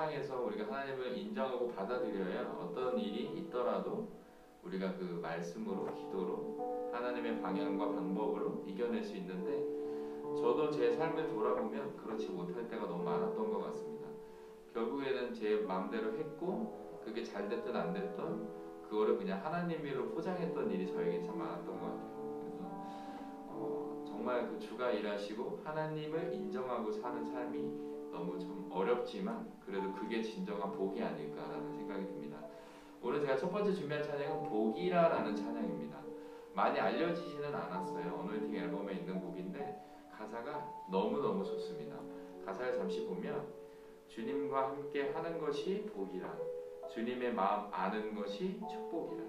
세상에서 우리가 하나님을 인정하고 받아들여야 어떤 일이 있더라도 우리가 그 말씀으로, 기도로, 하나님의 방향과 방법으로 이겨낼 수 있는데, 저도 제 삶을 돌아보면 그렇지 못할 때가 너무 많았던 것 같습니다. 결국에는 제 마음대로 했고 그게 잘 됐든 안 됐든 그거를 그냥 하나님으로 포장했던 일이 저에게 참 많았던 것 같아요. 그래서 정말 그 주가 일하시고 하나님을 인정하고 사는 삶이 너무 좀 어렵지만 그래도 그게 진정한 복이 아닐까라는 생각이 듭니다. 오늘 제가 첫 번째 준비한 찬양은 복이라라는 찬양입니다. 많이 알려지지는 않았어요. 어노인팅 앨범에 있는 곡인데 가사가 너무너무 좋습니다. 가사를 잠시 보면 주님과 함께 하는 것이 복이라, 주님의 마음 아는 것이 축복이라,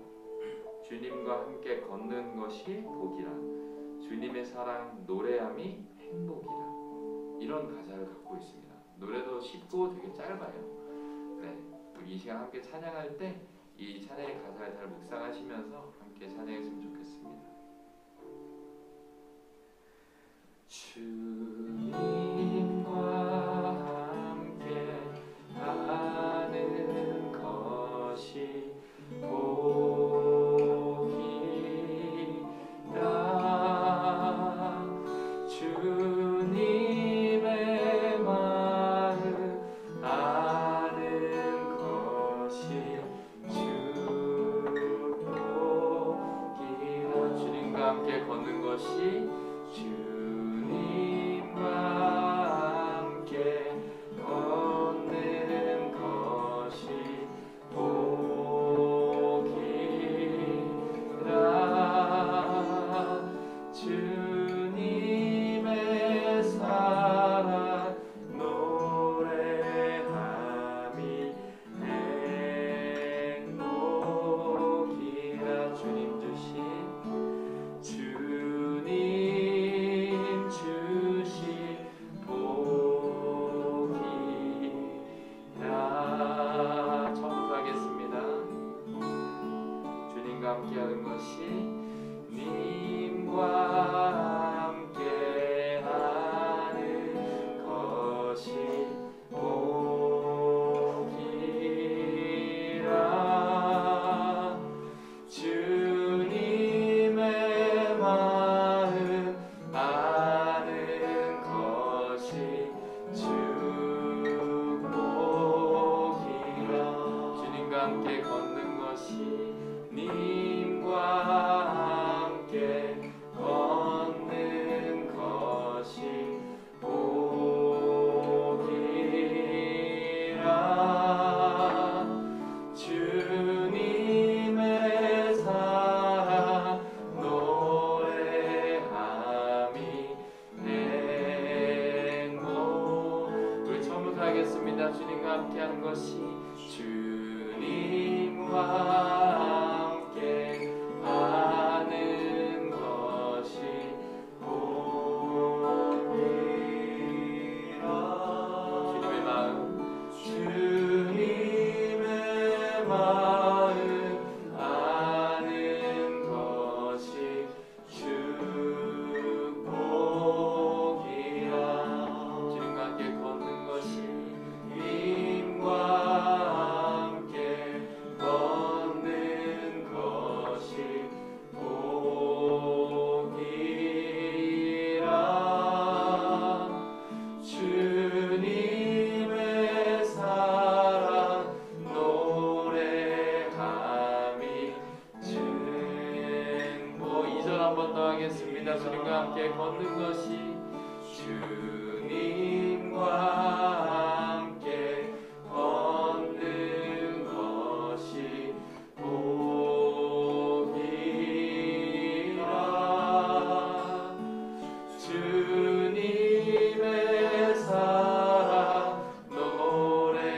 주님과 함께 걷는 것이 복이라, 주님의 사랑 노래함이 행복이라, 이런 가사를 갖고 있습니다. 노래도 쉽고 되게 짧아요. 네, 우리 이 시간 함께 찬양할 때 이 찬양의 가사를 잘 묵상하시면서 함께 찬양했으면 좋겠습니다. 주님과 함께 하는 것이 복이라, 주님의 마음 아는 것이 축복이라, 주님과 함께 걷는 것이 주님과 함께 걷는 것이 복이라, 주님의 사랑 노래함이 행복이라, 주님 주신 복이라. 처음부터 하겠습니다. 주님과 함께하는 것이, 님과 함께하는 것이 복이라, 주님의 마음 아는 것이 축복이라, 주님과 함께 걷는 것이, 님과 함께 걷는 것이 복이라, 주님의 사랑 노래함이 행복. 우리 처음부터 하겠습니다. 주님과 함께하는 것이, 주님과 함께 하는 것이 복이라, 주님의 마음, 주님의 마음 아는 것이 축복이라, 주님과 함께 걷는 것이, 님과 함께 걷는 것이 복이라, 주님의 사랑 노래함이 행복. 2절 한 번 더 하겠습니다. 주님과 함께 걷는 것이, 주님과 함께 걷는 것이 복이라, 주님의 사랑 노래함이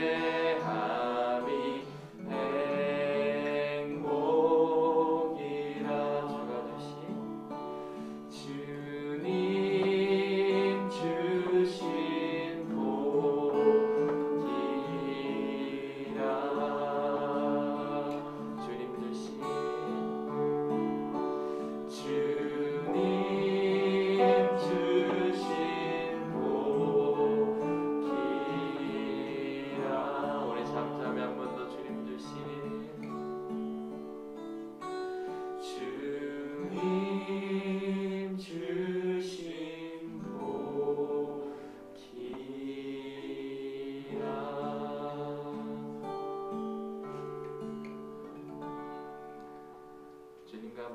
행복이라, 주가 주신, 주님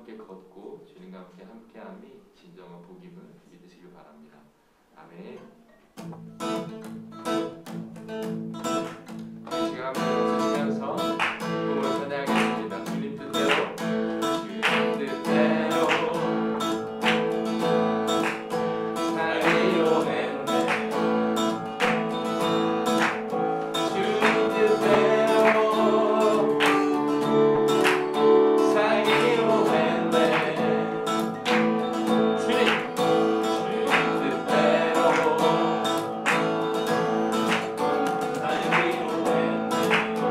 함께 걷고 주님과 함께함이 진정한 복임을 믿으시길 바랍니다. 아멘. 이 시간 주시면서 복음을 찬양하겠습니다. 주님 뜻대로, 주님 뜻대로 살기로 했네. 주님 뜻대로 살기로 했네. 주님 뜻대로 살기로 했네.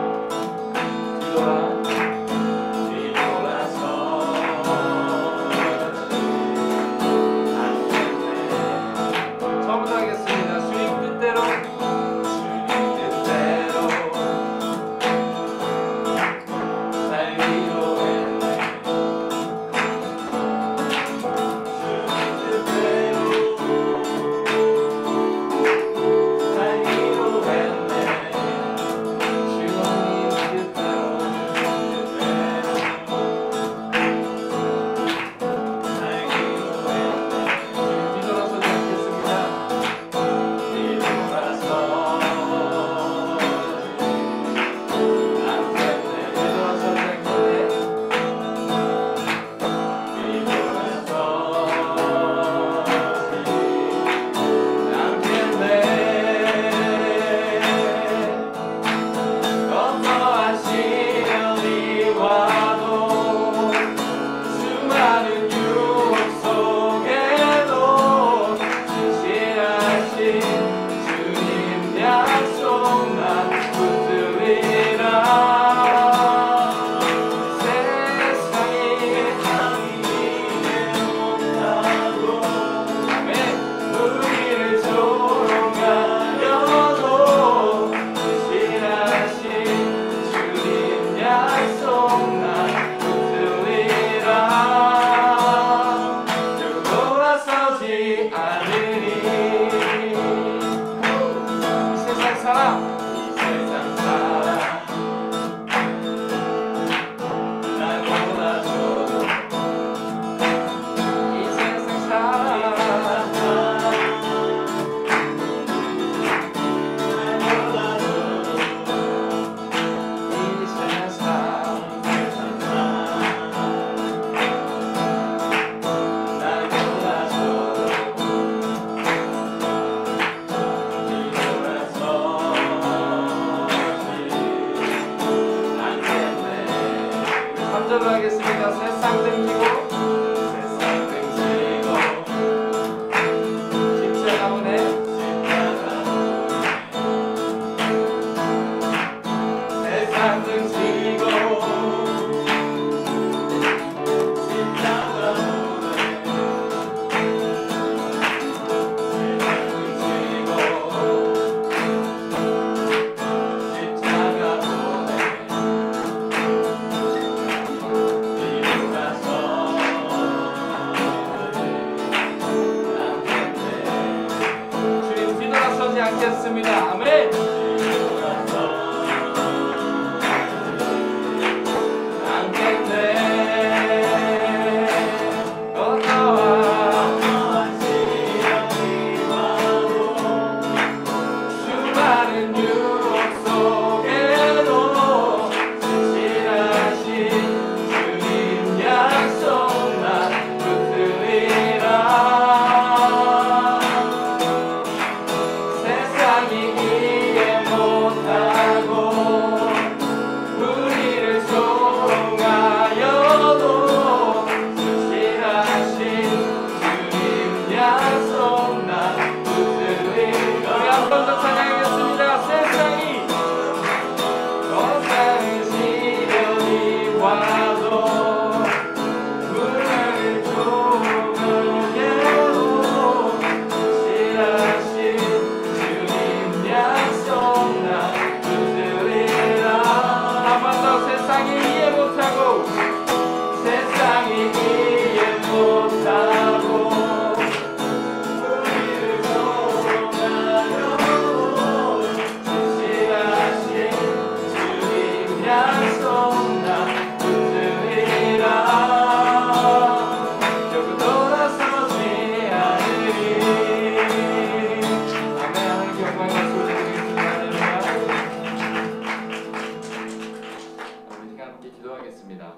함께 기도하겠습니다.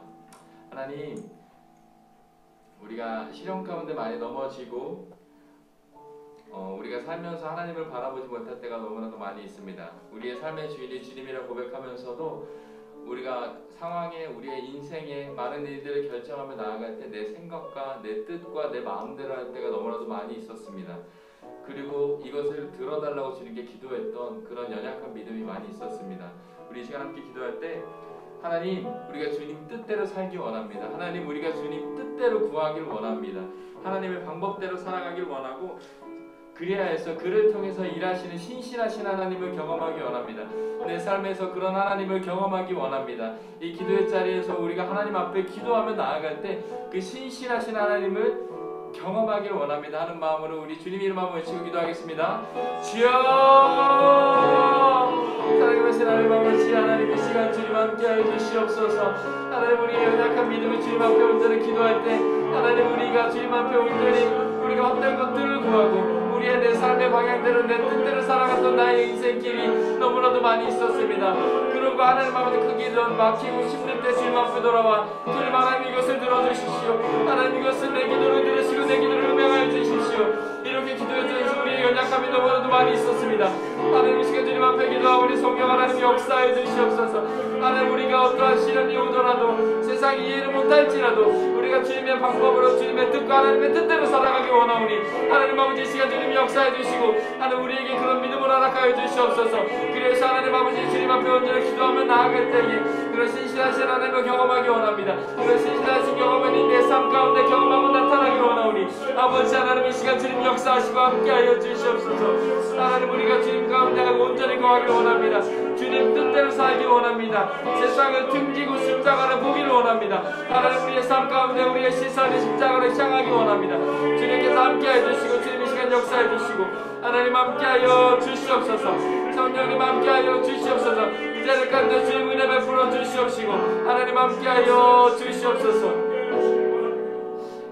하나님, 우리가 시련 가운데 많이 넘어지고 우리가 살면서 하나님을 바라보지 못할 때가 너무나도 많이 있습니다. 우리의 삶의 주인이 주님이라 고백하면서도 우리가 상황에, 우리의 인생에 많은 일들을 결정하며 나아갈 때 내 생각과 내 뜻과 내 마음대로 할 때가 너무나도 많이 있었습니다. 그리고 이것을 들어달라고 주님께 기도했던 그런 연약한 믿음이 많이 있었습니다. 우리 이 시간 함께 기도할 때 하나님, 우리가 주님 뜻대로 살기 원합니다. 하나님, 우리가 주님 뜻대로 구하길 원합니다. 하나님의 방법대로 살아가길 원하고, 그래야 해서 그를 통해서 일하시는 신실하신 하나님을 경험하기 원합니다. 내 삶에서 그런 하나님을 경험하기 원합니다. 이 기도의 자리에서 우리가 하나님 앞에 기도하며 나아갈 때 그 신실하신 하나님을 경험하기를 원합니다 하는 마음으로 우리 주님 이름 한번 외치고 기도하겠습니다. 주여! 사랑하신 하나님 아버지, 하나님 이 시간 주님 함께하여 주시옵소서. 하나님, 우리의 연약한 믿음을 주님 앞에 온전히 기도할 때 하나님, 우리가 주님 앞에 온전히 우리가 헛된 것들을 구하고 우리의 내 삶의 방향대로 내 뜻대로 살아갔던 나의 인생길이 너무나도 많이 있었습니다. 그러고 하나님 아버지 그 길은 막히고 힘들 때 주님 앞에 돌아와 주님 하나님 이것을 들어주십시오. 하나님 이것을 내 기도를 들으시고 내 기도를 음행하여 주십시오. 이렇게 기도해 주셔서 우리의 연약함이 너무나도 많이 있었습니다. 하나님 이 시간 주님 앞에 기도하고 우리 성령 하나님 역사해 주시옵소서. 하나님, 우리가 어떠한 시련이 오더라도 세상이 이해를 못할지라도 우리가 주님의 방법으로 주님의 뜻과 하나님의 뜻대로 살아가기 원하오니 하나님 아버지 이 시간 주님 역사해 주시고 하나님 우리에게 그런 믿음을 허락하여 주시옵소서. 그래서 하나님 아버지 주님 앞에 온전히 기도하며 나아갈 때에 그런 신실하신 하나님을 경험하기 원합니다. 그런 신실하신 경험은 내 삶 가운데 경험하고 나타나기 원하오니 아버지 하나님 이 시간 주님 역사하시고 함께하여 주시옵소서. 하나님, 우리가 주님 가운데 온전히 거하기 원합니다. 주님 뜻대로 살기 원합니다. 세상을 등지고 십자가를 보기를 원합니다. 하나님, 우리의 삶 가운데 우리의 시선이 십자가를 향하기 원합니다. 주님께서 함께해 주시고 주님 이 시간 역사해 주시고 하나님 함께하여 주시옵소서. 성령님 함께하여 주시옵소서. 이 자리 가운데 주님 은혜 베풀어 주시옵시고 하나님 함께하여 주시옵소서.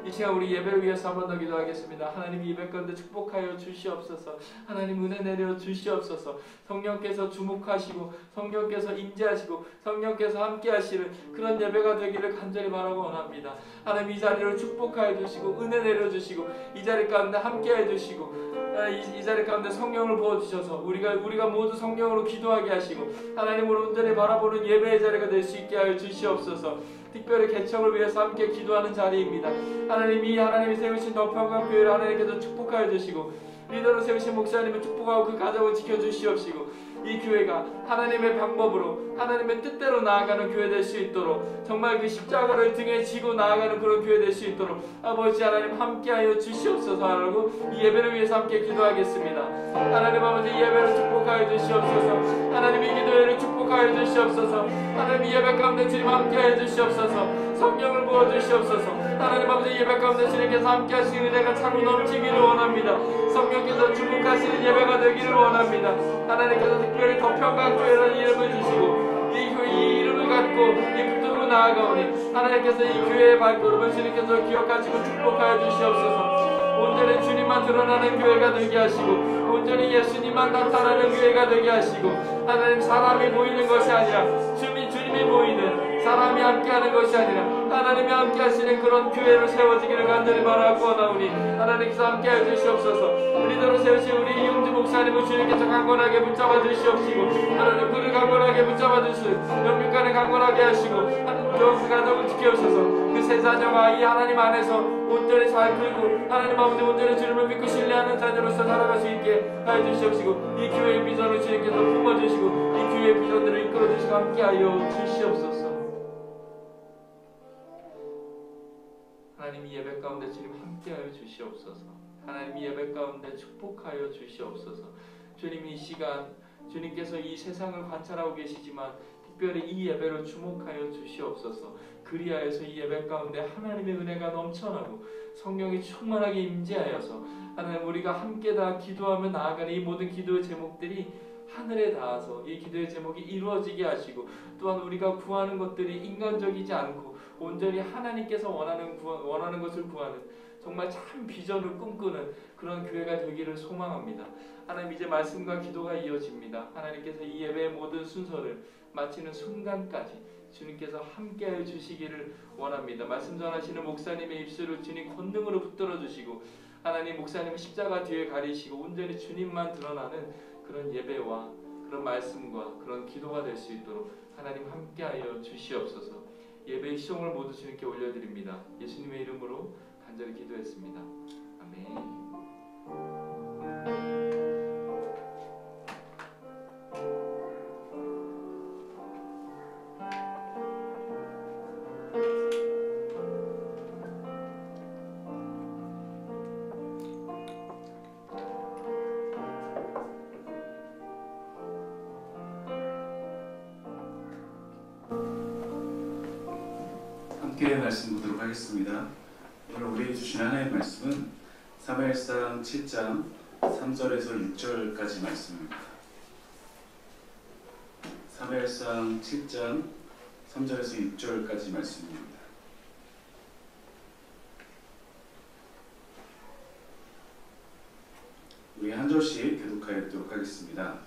이 시간 우리 예배를 위해서 한 번 더 기도하겠습니다. 하나님, 예배 가운데 축복하여 주시옵소서. 하나님, 은혜 내려 주시옵소서. 성령께서 주목하시고 성령께서 임재하시고 성령께서 함께하시는 그런 예배가 되기를 간절히 바라고 원합니다. 하나님, 이 자리를 축복하여 주시고 은혜 내려 주시고 이 자리 가운데 함께해 주시고 이 자리 가운데 성령을 부어주셔서 우리가 모두 성령으로 기도하게 하시고 하나님을 온전히 바라보는 예배의 자리가 될 수 있게 하여 주시옵소서. 특별히 개척을 위해서 함께 기도하는 자리입니다. 하나님, 이 하나님이 세우신 너평강 교회를 하나님께서 축복하여 주시고 리더로 세우신 목사님을 축복하고 그 가정을 지켜주시옵시고 이 교회가 하나님의 방법으로 하나님의 뜻대로 나아가는 교회 될 수 있도록 정말 그 십자가를 등에 지고 나아가는 그런 교회 될 수 있도록 아버지 하나님 함께하여 주시옵소서 하라고 이 예배를 위해서 함께 기도하겠습니다. 하나님 아버지, 이 예배를 축복하여 주시옵소서. 하나님, 이 기도회를 축복하여 주시옵소서. 하나님, 이 예배 가운데 주님 함께하여 주시옵소서. 성령을 부어주시옵소서. 하나님 아버지, 예배 가운데 주님께서 함께하시는 은혜가 차고 넘치기를 원합니다. 성령께서 주목하시는 예배가 되기를 원합니다. 하나님께서 특별히 더 평강교회라는 이름을 주시고 이 교회 이 이름을 갖고 이 붙들고 나아가오니 하나님께서 이 교회의 발걸음을 주님께서 기억하시고 축복하여 주시옵소서. 온전히 주님만 드러나는 교회가 되게 하시고 온전히 예수님만 나타나는 교회가 되게 하시고 하나님, 사람이 보이는 것이 아니라 주님이 보이는 사람이 함께하는 것이 아니라 하나님이 함께하시는 그런 교회로 세워지기를 간절히 바라고 원하오니 하나님께서 함께해 주시옵소서. 리더로 세우신 우리 이용주 목사님을 주님께서 강건하게 붙잡아 주시옵시고 하나님, 그를 강건하게 붙잡아 주시고 영육간에 강건하게 하시고 하나님, 그 가정을 지켜주셔서 그 세 자녀가 이 하나님 안에서 온전히 잘 끌고 하나님 아버지 온전히 주님을 믿고 신뢰하는 자녀로서 살아갈 수 있게 하여 주시옵시고 이 교회의 비전을 주님께서 품어주시고 이 교회의 비전들을 이끌어주시고 함께하여 주시옵소서. 하나님, 이 예배 가운데 주님 함께하여 주시옵소서. 하나님, 이 예배 가운데 축복하여 주시옵소서. 주님, 이 시간 주님께서 이 세상을 관찰하고 계시지만 특별히 이 예배를 주목하여 주시옵소서. 그리하여서 이 예배 가운데 하나님의 은혜가 넘쳐나고 성령이 충만하게 임재하여서 하나님, 우리가 함께 다 기도하며 나아가는 이 모든 기도의 제목들이 하늘에 닿아서 이 기도의 제목이 이루어지게 하시고 또한 우리가 구하는 것들이 인간적이지 않고 온전히 하나님께서 원하는 것을 구하는 정말 참 비전을 꿈꾸는 그런 교회가 되기를 소망합니다. 하나님, 이제 말씀과 기도가 이어집니다. 하나님께서 이 예배의 모든 순서를 마치는 순간까지 주님께서 함께하여 주시기를 원합니다. 말씀 전하시는 목사님의 입술을 주님 권능으로 붙들어 주시고 하나님 목사님은 십자가 뒤에 가리시고 온전히 주님만 드러나는 그런 예배와 그런 말씀과 그런 기도가 될 수 있도록 하나님 함께하여 주시옵소서. 예배의 시종을 모두 주님께 올려드립니다. 예수님의 이름으로 간절히 기도했습니다. 아멘. 함께 말씀 보도록 하겠습니다. 오늘 우리에게 주신 하나님의 말씀은 사무엘상 7장 3절에서 6절까지 말씀입니다. 사무엘상 7장 3절에서 6절까지 말씀입니다. 우리 한 절씩 교독하여 읽도록 하겠습니다.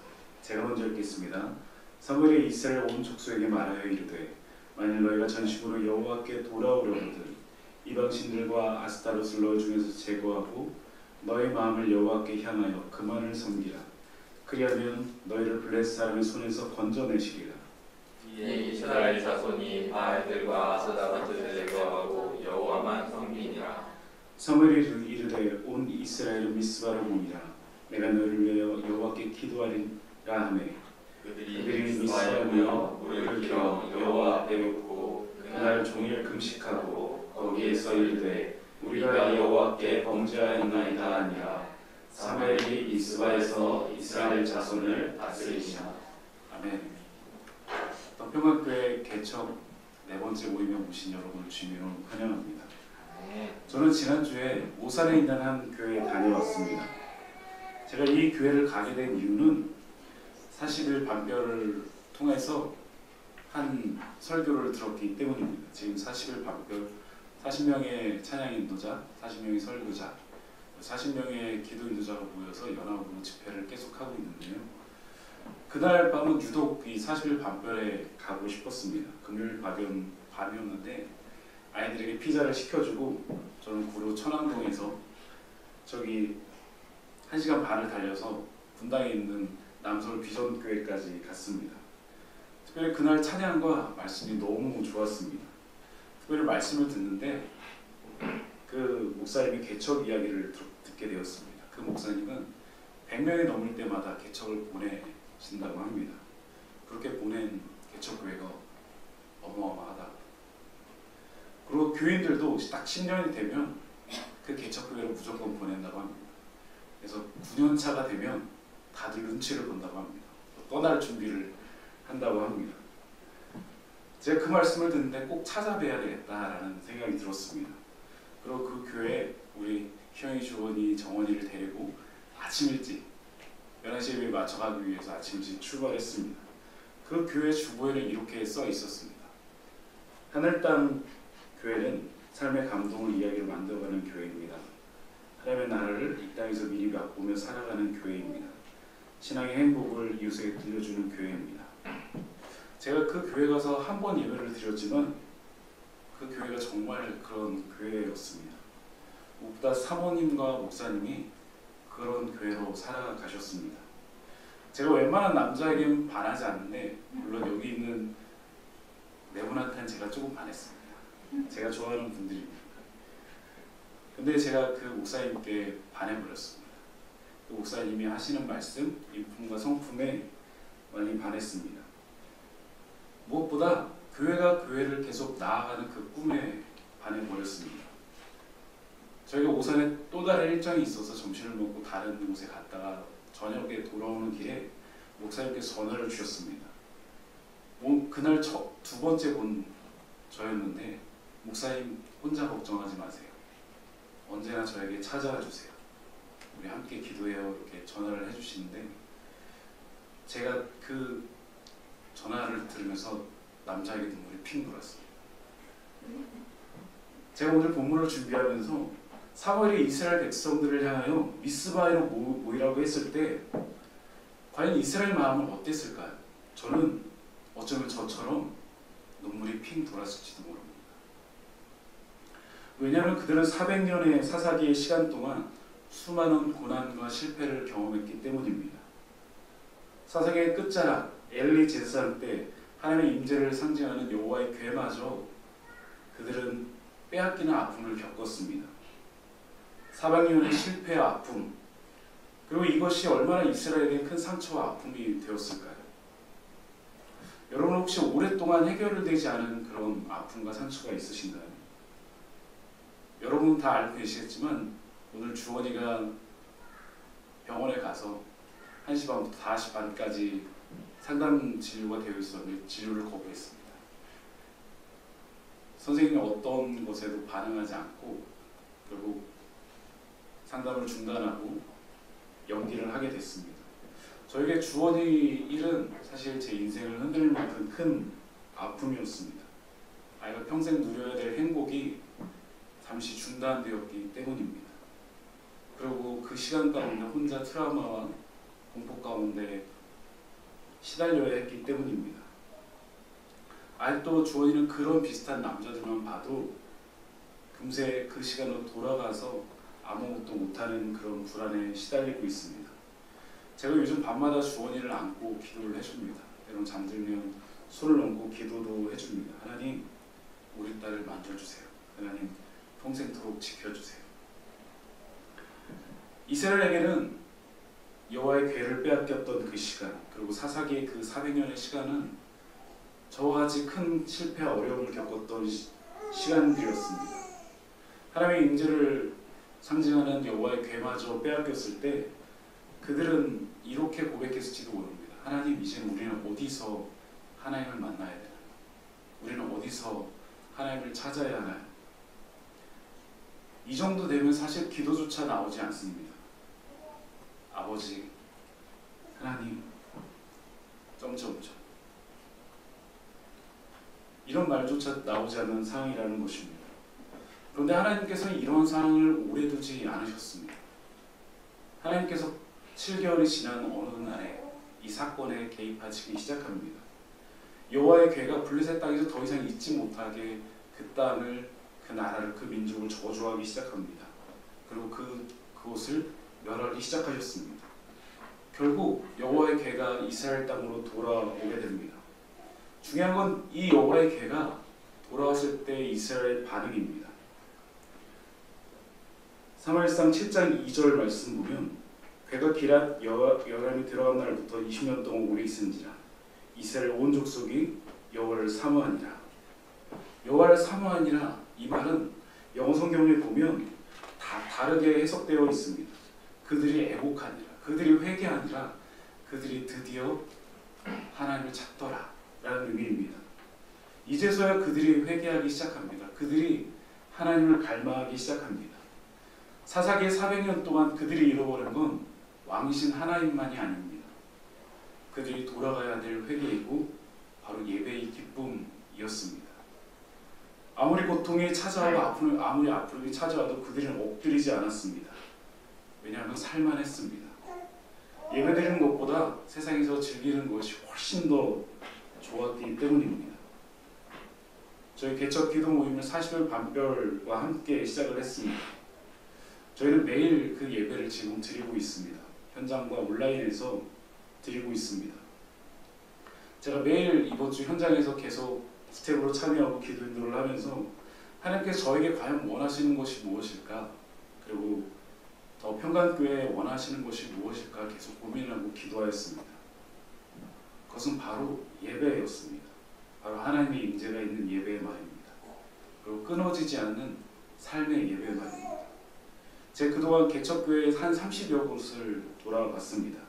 제가 먼저 읽겠습니다. 사무엘이 이스라엘 온 족속에게 말하여 이르되 만일 너희가 전심으로 여호와께 돌아오려거든 이방 신들과 아스타롯을 너희 중에서 제거하고 너희 마음을 여호와께 향하여 그만을 섬기라. 그리하면 너희를 블레셋 사람의 손에서 건져내시리라. 이에 이스라엘 자손이 바알들과 아스타롯을 제거하고 여호와만 섬기니라. 사무엘이 이르되 온 이스라엘은 미스바를 모이라. 내가 너희를 위하여 여호와께 기도하리라 하매 그들이 미스바에 모여 무릎을 꿇어 여호와 앞에 묻고 그날 종일 금식하고 거기에서 이르되 우리가 여호와께 범죄하였나이다 하니라. 사무엘이 미스바에서 이스라엘 자손을 다스리시나. 아멘. 평안교회 개척 4번째 모임에 오신 여러분을 주님으로 환영합니다. 저는 지난주에 오산에 있는 한 교회에 다녀왔습니다. 제가 이 교회를 가게 된 이유는 40일 반별을 통해서 한 설교를 들었기 때문입니다. 지금 40일 반별 40명의 찬양 인도자, 40명의 설교자, 40명의 기도 인도자가 모여서 연합으로 집회를 계속하고 있는데요. 그날 밤은 유독 이 40일 반별에 가고 싶었습니다. 금요일 밤이었는데 아이들에게 피자를 시켜주고 저는 구로 천왕동에서 저기 1시간 반을 달려서 분당에 있는 남서울 비전교회까지 갔습니다. 특별히 그날 찬양과 말씀이 너무 좋았습니다. 특별히 말씀을 듣는데 그 목사님의 개척 이야기를 듣게 되었습니다. 그 목사님은 100명이 넘을 때마다 개척을 보내신다고 합니다. 그렇게 보낸 개척교회가 어마어마하다. 그리고 교인들도 딱 10년이 되면 그 개척교회를 무조건 보낸다고 합니다. 그래서 9년차가 되면 다들 눈치를 본다고 합니다. 떠날 준비를 한다고 합니다. 제가 그 말씀을 듣는데 꼭 찾아뵈야 되겠다라는 생각이 들었습니다. 그리고 그 교회에 우리 희영이 주원이 정원이를 데리고 아침 일찍 11시 예배에 맞춰가기 위해서 아침 일찍 출발했습니다. 그 교회 주보에는 이렇게 써 있었습니다. 하늘 땅 교회는 삶의 감동을 이야기로 만들어가는 교회입니다. 하나님의 나라를 이 땅에서 미리 맛보며 살아가는 교회입니다. 신앙의 행복을 이웃에게 들려주는 교회입니다. 제가 그 교회 가서 한 번 예배를 드렸지만 그 교회가 정말 그런 교회였습니다. 무엇보다 사모님과 목사님이 그런 교회로 살아가셨습니다. 제가 웬만한 남자에게는 반하지 않는데 물론 여기 있는 네 분한테는 제가 조금 반했습니다. 제가 좋아하는 분들입니다. 근데 제가 그 목사님께 반해버렸습니다. 그 목사님이 하시는 말씀, 인품과 성품에 많이 반했습니다. 무엇보다 교회가 교회를 계속 나아가는 그 꿈에 반해버렸습니다. 저희가 오산에 또 다른 일정이 있어서 점심을 먹고 다른 곳에 갔다가 저녁에 돌아오는 길에 목사님께서 전화를 주셨습니다. 그날 두 번째 본 저였는데 목사님 혼자 걱정하지 마세요. 언제나 저에게 찾아와 주세요. 우리 함께 기도해요. 이렇게 전화를 해주시는데 제가 그 전화를 들으면서 남자에게 눈물이 핑 돌았습니다. 제가 오늘 본문을 준비하면서 사무엘이 이스라엘 백성들을 향하여 미스바에로 모이라고 했을 때 과연 이스라엘 마음은 어땠을까요? 저는 어쩌면 저처럼 눈물이 핑 돌았을지도 모릅니다. 왜냐하면 그들은 400년의 사사기의 시간 동안 수많은 고난과 실패를 경험했기 때문입니다. 사사기의 끝자락 엘리 제사장 때 하나님의 임재를 상징하는 여호와의 궤마저 그들은 빼앗기는 아픔을 겪었습니다. 400년의 실패와 아픔, 그리고 이것이 얼마나 이스라엘에게 큰 상처와 아픔이 되었을까요? 여러분 혹시 오랫동안 해결되지 않은 그런 아픔과 상처가 있으신가요? 여러분 다 알고 계시겠지만 오늘 주원이가 병원에 가서 1시 반부터 5시 반까지 상담 진료가 되어 있었는데 진료를 거부했습니다. 선생님이 어떤 것에도 반응하지 않고 결국 상담을 중단하고 연기를 하게 됐습니다. 저에게 주원이 일은 사실 제 인생을 흔들 만큼 큰 아픔이었습니다. 아이가 평생 누려야 될 행복이 잠시 중단되었기 때문입니다. 그리고 그 시간 가운데 혼자 트라우마와 공포 가운데 시달려야 했기 때문입니다. 아직도 주원이는 그런 비슷한 남자들만 봐도 금세 그 시간으로 돌아가서 아무것도 못하는 그런 불안에 시달리고 있습니다. 제가 요즘 밤마다 주원이를 안고 기도를 해줍니다. 때론 잠들면 손을 얹고 기도도 해줍니다. 하나님, 우리 딸을 만져주세요. 하나님, 평생토록 지켜주세요. 이스라엘에게는 여호와의 궤를 빼앗겼던 그 시간, 그리고 사사기의 그 400년의 시간은 저와 같이 큰 실패와 어려움을 겪었던 시간들이었습니다. 하나님의 임재를 상징하는 여호와의 궤마저 빼앗겼을 때 그들은 이렇게 고백했을지도 모릅니다. 하나님, 이제 우리는 어디서 하나님을 만나야 되나요? 우리는 어디서 하나님을 찾아야 하나요? 이 정도 되면 사실 기도조차 나오지 않습니다. 아버지, 하나님, 점점점 이런 말조차 나오지 않는 상황이라는 것입니다. 그런데 하나님께서는 이런 상황을 오래 두지 않으셨습니다. 하나님께서 7개월이 지난 어느 날에 이 사건에 개입하시기 시작합니다. 여호와의 궤가 블레셋 땅에서 더 이상 있지 못하게 그 땅을, 그 나라를, 그 민족을 저주하기 시작합니다. 그리고 그곳을 멸하기 시작하셨습니다. 결국 여호와의 궤가 이스라엘 땅으로 돌아오게 됩니다. 중요한 건 이 여호와의 궤가 돌아왔을 때 이스라엘의 반응입니다. 사무엘상 7장 2절 말씀 보면 궤가 기랏 여람이 들어간 날부터 20년 동안 오래 있은지라 이스라엘 온 족속이 여호와를 사모하니라. 여호와를 사모하니라, 이 말은 영어 성경에 보면 다 다르게 해석되어 있습니다. 그들이 애곡하니라, 그들이 회개하니라, 그들이 드디어 하나님을 찾더라 라는 의미입니다. 이제서야 그들이 회개하기 시작합니다. 그들이 하나님을 갈망하기 시작합니다. 사사기의 400년 동안 그들이 잃어버린 건 왕이신 하나님만이 아닙니다. 그들이 돌아가야 될 회개이고 바로 예배의 기쁨이었습니다. 아무리 고통이 찾아와도 아무리 아픔이 찾아와도 그들은 엎드리지 않았습니다. 왜냐하면 살만했습니다. 예배드리는 것보다 세상에서 즐기는 것이 훨씬 더 좋았기 때문입니다. 저희 개척 기도 모임을 40일 반별과 함께 시작을 했습니다. 저희는 매일 그 예배를 지금 드리고 있습니다. 현장과 온라인에서 드리고 있습니다. 제가 매일 이번 주 현장에서 계속 스텝으로 참여하고 기도 인도를 하면서 하나님께서 저에게 과연 원하시는 것이 무엇일까, 그리고 더 평강교회에 원하시는 것이 무엇일까 계속 고민하고 기도하였습니다. 그것은 바로 예배였습니다. 바로 하나님의 임재가 있는 예배의 말입니다. 그리고 끊어지지 않는 삶의 예배의 말입니다. 제가 그동안 개척교회에 한 30여 곳을 돌아봤습니다.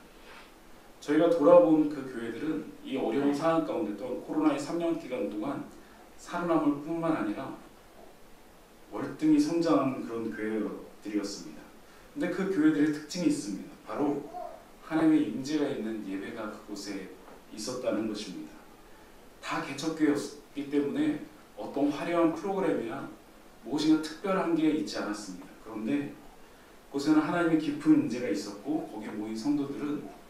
저희가 돌아본 그 교회들은 이 어려운 상황 가운데 또한 코로나의 3년 기간 동안 살아남을 뿐만 아니라 월등히 성장한 그런 교회들이었습니다. 근데 그 교회들의 특징이 있습니다. 바로 하나님의 임재가 있는 예배가 그곳에 있었다는 것입니다. 다 개척교회였기 때문에 어떤 화려한 프로그램이나 무엇인가 특별한 게 있지 않았습니다. 그런데 그곳에는 하나님의 깊은 임재가 있었고 거기에 모인 성도들은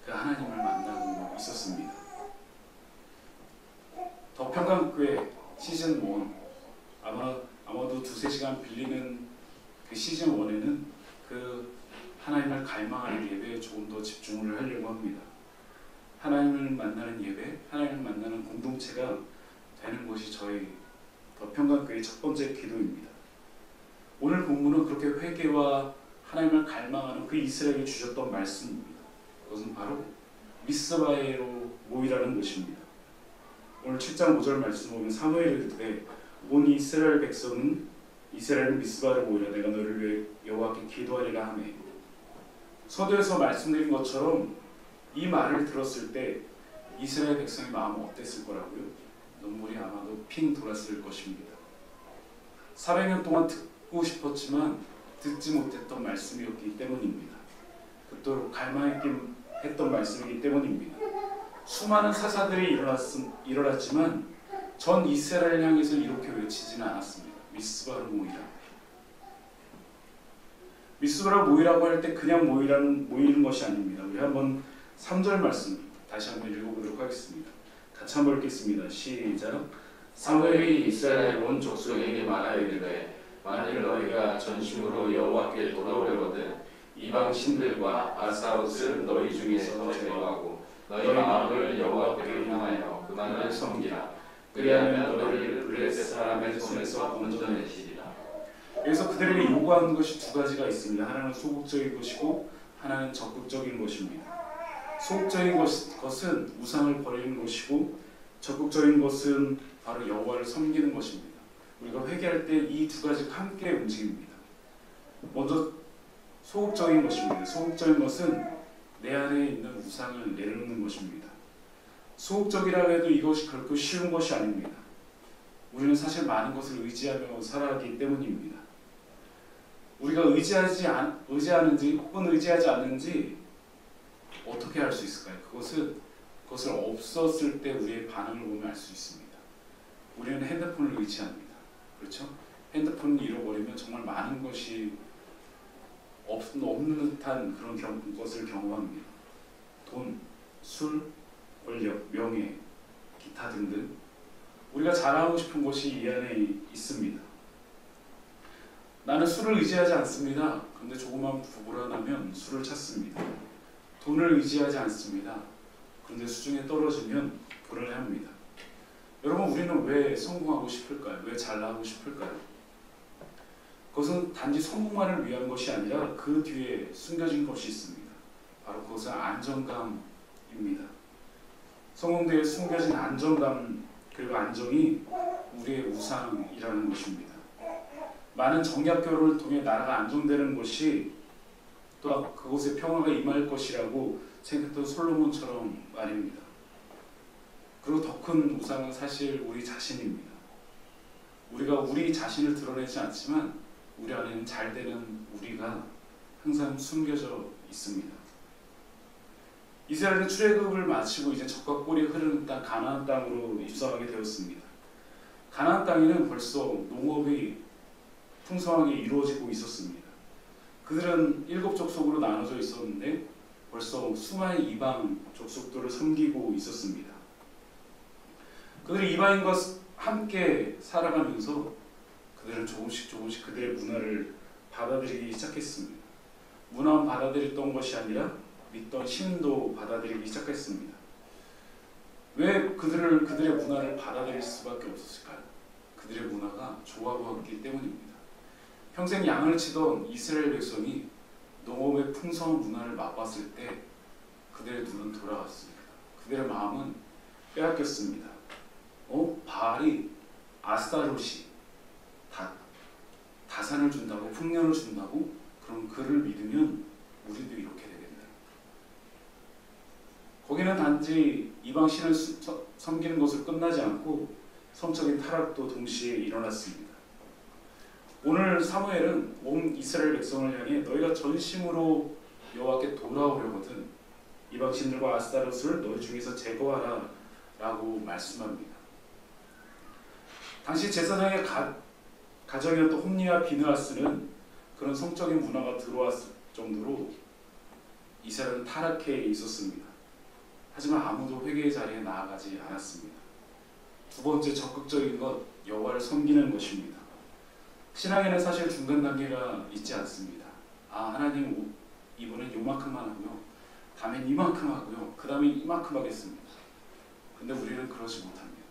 그 하나님을 만나고 있었습니다. 평강교회 시즌 1 아마도 2-3시간 빌리는 그 시즌 1에는 그 하나님을 갈망하는 예배에 조금 더 집중을 하려고 합니다. 하나님을 만나는 예배, 하나님을 만나는 공동체가 되는 것이 저희 더 평강교회의 첫 번째 기도입니다. 오늘 본문은 그렇게 회개와 하나님을 갈망하는 그 이스라엘이 주셨던 말씀입니다. 그것은 바로 미스바에로 모이라는 것입니다. 오늘 7장 5절 말씀 보면 사무엘이 이르되 온 이스라엘 백성은 이스라엘은 미스바를 모이라 내가 너를 위해 여호와께 기도하리라 하매. 서두에서 말씀드린 것처럼 이 말을 들었을 때 이스라엘 백성의 마음은 어땠을 거라고요? 눈물이 아마도 핑 돌았을 것입니다. 400년 동안 듣고 싶었지만 듣지 못했던 말씀이었기 때문입니다. 그토록 갈망했던 말씀이기 때문입니다. 수많은 사사들이 일어났지만 전 이스라엘 향해서 이렇게 외치지는 않았습니다. 미스바로 모이라. 미스바로 모이라고 할 때 그냥 모이는 것이 아닙니다. 우리 한번 3절 말씀 다시 한번 읽어보도록 하겠습니다. 같이 한번 읽겠습니다. 시작. 사무엘이 이스라엘 온 족속에게 말하여 이르되 만일 너희가 전심으로 여호와께 돌아오려거든 이방 신들과 아스타롯을 너희 중에서 제거하고 너희 마음을 여호와께로 향하여 그만을 섬기라. 그리하면 너희를 블레셋 사람의 손에서 건져내시리라. 여기서 그들에게 요구하는 것이 두 가지가 있습니다. 하나는 소극적인 것이고 하나는 적극적인 것입니다. 소극적인 것은 우상을 버리는 것이고 적극적인 것은 바로 여호와를 섬기는 것입니다. 우리가 회개할 때 이 두 가지가 함께 움직입니다. 먼저 소극적인 것입니다. 소극적인 것은 내 안에 있는 우상을 내려놓는 것입니다. 소극적이라고 해도 이것이 결코 쉬운 것이 아닙니다. 우리는 사실 많은 것을 의지하며 살아가기 때문입니다. 우리가 의지하는지 혹은 의지하지 않는지 어떻게 알 수 있을까요? 그것을 없었을 때 우리의 반응을 보면 알 수 있습니다. 우리는 핸드폰을 의지합니다. 그렇죠? 핸드폰을 잃어버리면 정말 많은 것이 없는 듯한 그런 것을 경험합니다. 돈, 술, 권력, 명예, 기타 등등 우리가 자랑하고 싶은 것이 이 안에 있습니다. 나는 술을 의지하지 않습니다. 그런데 조금만 불안하면 술을 찾습니다. 돈을 의지하지 않습니다. 그런데 수중에 떨어지면 불안해합니다. 여러분, 우리는 왜 성공하고 싶을까요? 왜 잘나가고 싶을까요? 그것은 단지 성공만을 위한 것이 아니라 그 뒤에 숨겨진 것이 있습니다. 바로 그것은 안정감입니다. 성공 뒤에 숨겨진 안정감 그리고 안정이 우리의 우상이라는 것입니다. 많은 정약교를 통해 나라가 안정되는 것이 또 그곳에 평화가 임할 것이라고 생각했던 솔로몬처럼 말입니다. 그리고 더 큰 우상은 사실 우리 자신입니다. 우리가 우리 자신을 드러내지 않지만 우리 안에는 잘되는 우리가 항상 숨겨져 있습니다. 이스라엘은 출애굽을 마치고 이제 젖과 꿀이 흐르는 땅 가나안 땅으로 입성하게 되었습니다. 가나안 땅에는 벌써 농업이 풍성하게 이루어지고 있었습니다. 그들은 7족속으로 나눠져 있었는데 벌써 수많은 이방 족속들을 섬기고 있었습니다. 그들이 이방인과 함께 살아가면서 그들은 조금씩 그들의 문화를 받아들이기 시작했습니다. 문화만 받아들였던 것이 아니라 믿던 신도 받아들이기 시작했습니다. 왜 그들의 문화를 받아들일 수밖에 없었을까요? 그들의 문화가 조화로웠기 때문입니다. 평생 양을 치던 이스라엘 백성이 농업의 풍성한 문화를 맛봤을 때 그들의 눈은 돌아갔습니다. 그들의 마음은 빼앗겼습니다. 바알이 아스타롯이 다산을 준다고 풍년을 준다고? 그럼 그를 믿으면 우리도 이렇게 되겠네. 거기는 단지 이방 신을 섬기는 것을 끝나지 않고 성적인 타락도 동시에 일어났습니다. 오늘 사무엘은 온 이스라엘 백성을 향해 너희가 전심으로 여호와께 돌아오려거든 이방 신들과 아스타롯을 너희 중에서 제거하라 라고 말씀합니다. 당시 제사장의 가정이었던 홈리와 비느하스는 그런 성적인 문화가 들어왔을 정도로 이스라엘은 타락해 있었습니다. 하지만 아무도 회개의 자리에 나아가지 않았습니다. 두 번째 적극적인 것, 여호와를 섬기는 것입니다. 신앙에는 사실 중간 단계가 있지 않습니다. 아, 하나님 이번엔 요만큼만 하고요, 다음엔 이만큼 하고요, 그 다음엔 이만큼 하겠습니다. 근데 우리는 그러지 못합니다.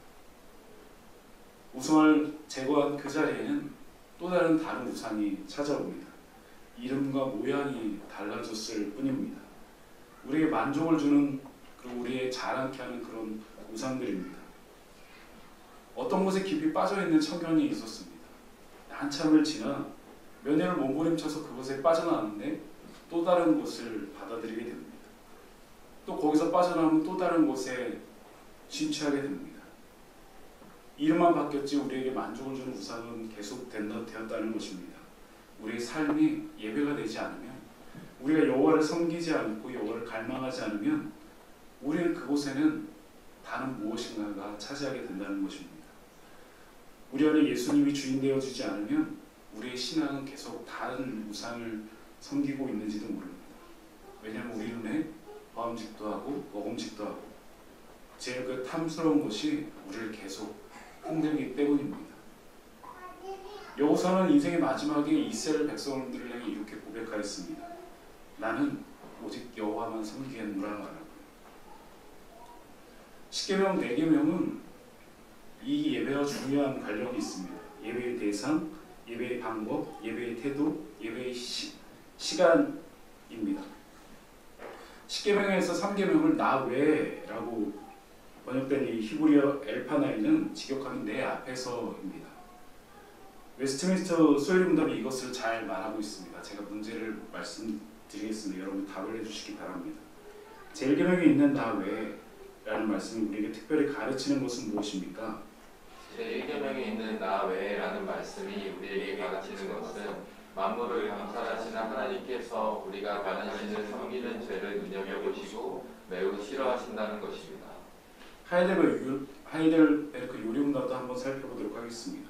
우상을 제거한 그 자리에는 또 다른 우상이 찾아옵니다. 이름과 모양이 달라졌을 뿐입니다. 우리에게 만족을 주는, 그리고 우리의 자랑케 하는 그런 우상들입니다. 어떤 곳에 깊이 빠져있는 청년이 있었습니다. 한참을 지나 몇 년을 몸부림쳐서 그곳에 빠져나왔는데 또 다른 곳을 받아들이게 됩니다. 또 거기서 빠져나오면 또 다른 곳에 심취하게 됩니다. 이름만 바뀌었지 우리에게 만족을 주는 우상은 계속 되었다는 것입니다. 우리의 삶이 예배가 되지 않으면, 우리가 여호와를 섬기지 않고 여호와를 갈망하지 않으면 우리는 그곳에는 다른 무엇인가가 차지하게 된다는 것입니다. 우리 안에 예수님이 주인 되어주지 않으면 우리의 신앙은 계속 다른 우상을 섬기고 있는지도 모릅니다. 왜냐하면 우리 눈에 보암직도 하고 먹음직도 하고 제일 그 탐스러운 것이 우리를 계속 흔들기 때문입니다. 여호수아는 인생의 마지막에 이스라엘 백성들을 향해 이렇게 고백하였습니다. 나는 오직 여호와만 섬기겠노라 하라고. 십계명 4계명은 이 예배와 중요한 관련이 있습니다. 예배의 대상, 예배의 방법, 예배의 태도, 예배의 시간입니다. 십계명에서 3계명을 나 외라고 번역된 이 히브리어 엘파나이는 직역하면 내 앞에서입니다. 웨스트민스터 소요리 문답이 이것을 잘 말하고 있습니다. 제가 문제를 말씀드리겠습니다. 여러분 답을 해주시기 바랍니다. 제1계명에 있는 나 외라는 말씀이 우리에게 특별히 가르치는 것은 무엇입니까? 제1계명에 있는 나 외라는 말씀이 우리에게 가르치는 것은 만물을 감찰하시는 하나님께서 우리가 다른 신을 섬기는 죄를 눈여겨보시고 매우 싫어하신다는 것입니다. 하이델베르크 요리문답도 한번 살펴보도록 하겠습니다.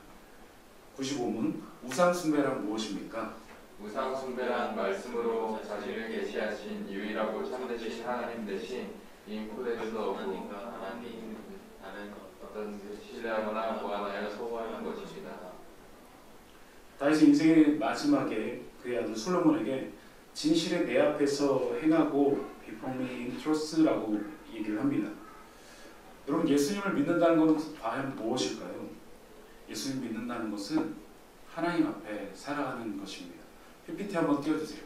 95문 우상 숭배란 무엇입니까? 우상 숭배란 말씀으로 자신을 계시하신 유일하고 참되신 하나님 대신 인플레스 오브 하나님 다른 어떤 신뢰하거나 보완하여 소호하는 것입니다. 다윗이 인생의 마지막에 그의 아들 솔로몬에게 진실의 내 앞에서 행하고 비포밍 트러스라고 얘기를 합니다. 여러분, 예수님을 믿는다는 것은 과연 무엇일까요? 예수님 믿는다는 것은 하나님 앞에 살아가는 것입니다. PPT 한번 띄워주세요.